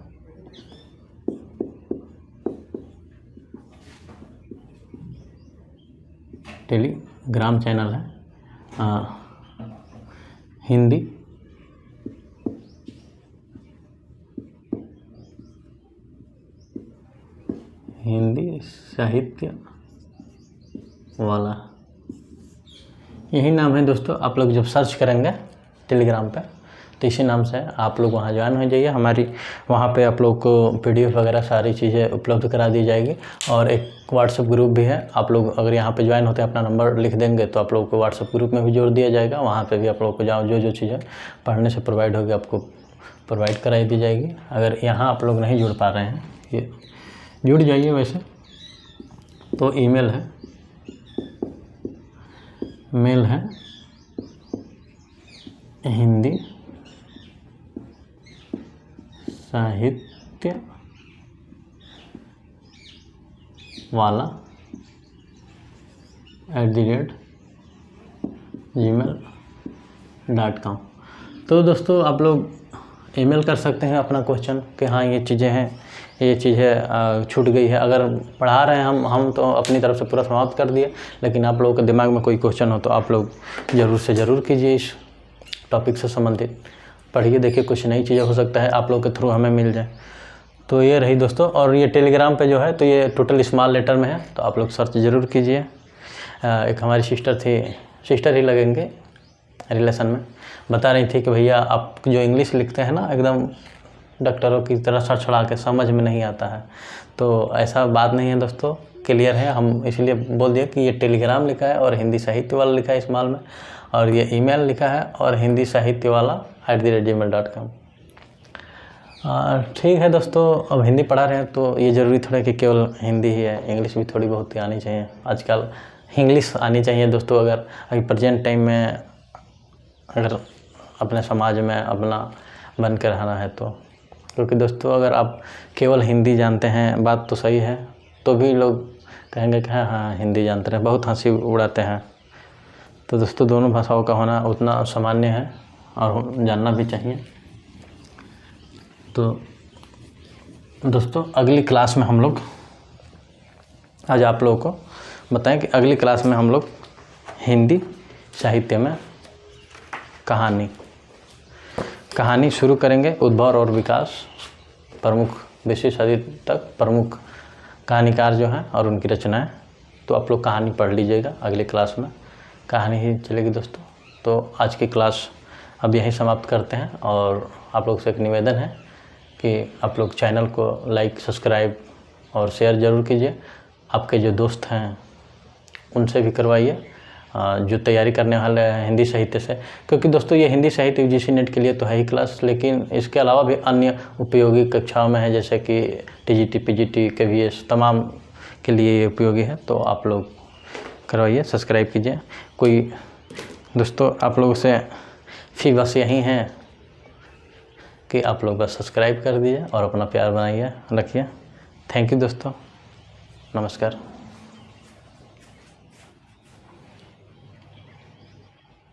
टेलीग्राम चैनल है हिंदी साहित्य वाला, यही नाम है दोस्तों। आप लोग जब सर्च करेंगे टेलीग्राम पे तो इसी नाम से आप लोग वहाँ ज्वाइन हो जाइए। हमारी वहाँ पे आप लोग को PDF वगैरह सारी चीज़ें उपलब्ध करा दी जाएगी और एक व्हाट्सएप ग्रुप भी है। आप लोग अगर यहाँ पे ज्वाइन होते हैं, अपना नंबर लिख देंगे तो आप लोगों को व्हाट्सएप ग्रुप में भी जोड़ दिया जाएगा। वहाँ पे भी आप लोगों को जो चीज़ें पढ़ने से प्रोवाइड होगी आपको प्रोवाइड कराई दी जाएगी। अगर यहाँ आप लोग नहीं जुड़ पा रहे हैं, ये जुड़ जाइए। वैसे तो ईमेल है, मेल है हिंदी साहित्य वाला @gmail.com। तो दोस्तों आप लोग ईमेल कर सकते हैं अपना क्वेश्चन कि हाँ ये चीज़ें हैं, ये चीज़ें छूट गई है। अगर पढ़ा रहे हैं हम तो अपनी तरफ से पूरा समाप्त कर दिए, लेकिन आप लोगों के दिमाग में कोई क्वेश्चन हो तो आप लोग ज़रूर से ज़रूर कीजिए। इस टॉपिक से संबंधित पढ़िए, देखिए कुछ नई चीज़ें हो सकता है आप लोग के थ्रू हमें मिल जाए। तो ये रही दोस्तों। और ये टेलीग्राम पे जो है तो ये टोटल स्मॉल लेटर में है, तो आप लोग सर्च ज़रूर कीजिए। एक हमारी सिस्टर ही लगेंगे रिलेशन में, बता रही थी कि भैया आप जो इंग्लिश लिखते हैं ना एकदम डॉक्टरों की तरह सड़सड़ा के समझ में नहीं आता है। तो ऐसा बात नहीं है दोस्तों, क्लियर है। हम इसलिए बोल दिया कि ये टेलीग्राम लिखा है और हिंदी साहित्य वाला लिखा है स्मॉल में, और ये ईमेल लिखा है और हिंदी साहित्य वाला @gmail.com। ठीक है दोस्तों, अब हिंदी पढ़ा रहे हैं तो ये ज़रूरी थोड़ा कि केवल हिंदी ही है, इंग्लिश भी थोड़ी बहुत ही आनी चाहिए। आजकल इंग्लिश आनी चाहिए दोस्तों, अगर अभी प्रेजेंट टाइम में अगर अपने समाज में अपना बन कर रहना है तो। क्योंकि दोस्तों अगर आप केवल हिंदी जानते हैं, बात तो सही है, तो भी लोग कहेंगे कि हाँ हिंदी जानते हैं, बहुत हंसी उड़ाते हैं। तो दोस्तों दोनों भाषाओं का होना उतना सामान्य है और जानना भी चाहिए। तो दोस्तों अगली क्लास में हम लोग आज आप लोगों को बताएं कि अगली क्लास में हम लोग हिंदी साहित्य में कहानी शुरू करेंगे। उद्भव और विकास, प्रमुख 20वीं सदी तक प्रमुख कहानीकार जो हैं और उनकी रचनाएं। तो आप लोग कहानी पढ़ लीजिएगा, अगली क्लास में कहानी ही चलेगी दोस्तों। तो आज की क्लास अब यहीं समाप्त करते हैं, और आप लोग से एक निवेदन है कि आप लोग चैनल को लाइक, सब्सक्राइब और शेयर ज़रूर कीजिए। आपके जो दोस्त हैं उनसे भी करवाइए जो तैयारी करने वाले हैं हिंदी साहित्य से। क्योंकि दोस्तों ये हिंदी साहित्य UGC नेट के लिए तो है ही क्लास, लेकिन इसके अलावा भी अन्य उपयोगी कक्षाओं में है, जैसे कि TGT, PGT, KVS तमाम के लिए ये उपयोगी है। तो आप लोग करवाइए, सब्सक्राइब कीजिए। कोई दोस्तों आप लोगों से फी बस यही है कि आप लोग बस सब्सक्राइब कर दीजिए और अपना प्यार बनाइए रखिए। थैंक यू दोस्तों, नमस्कार।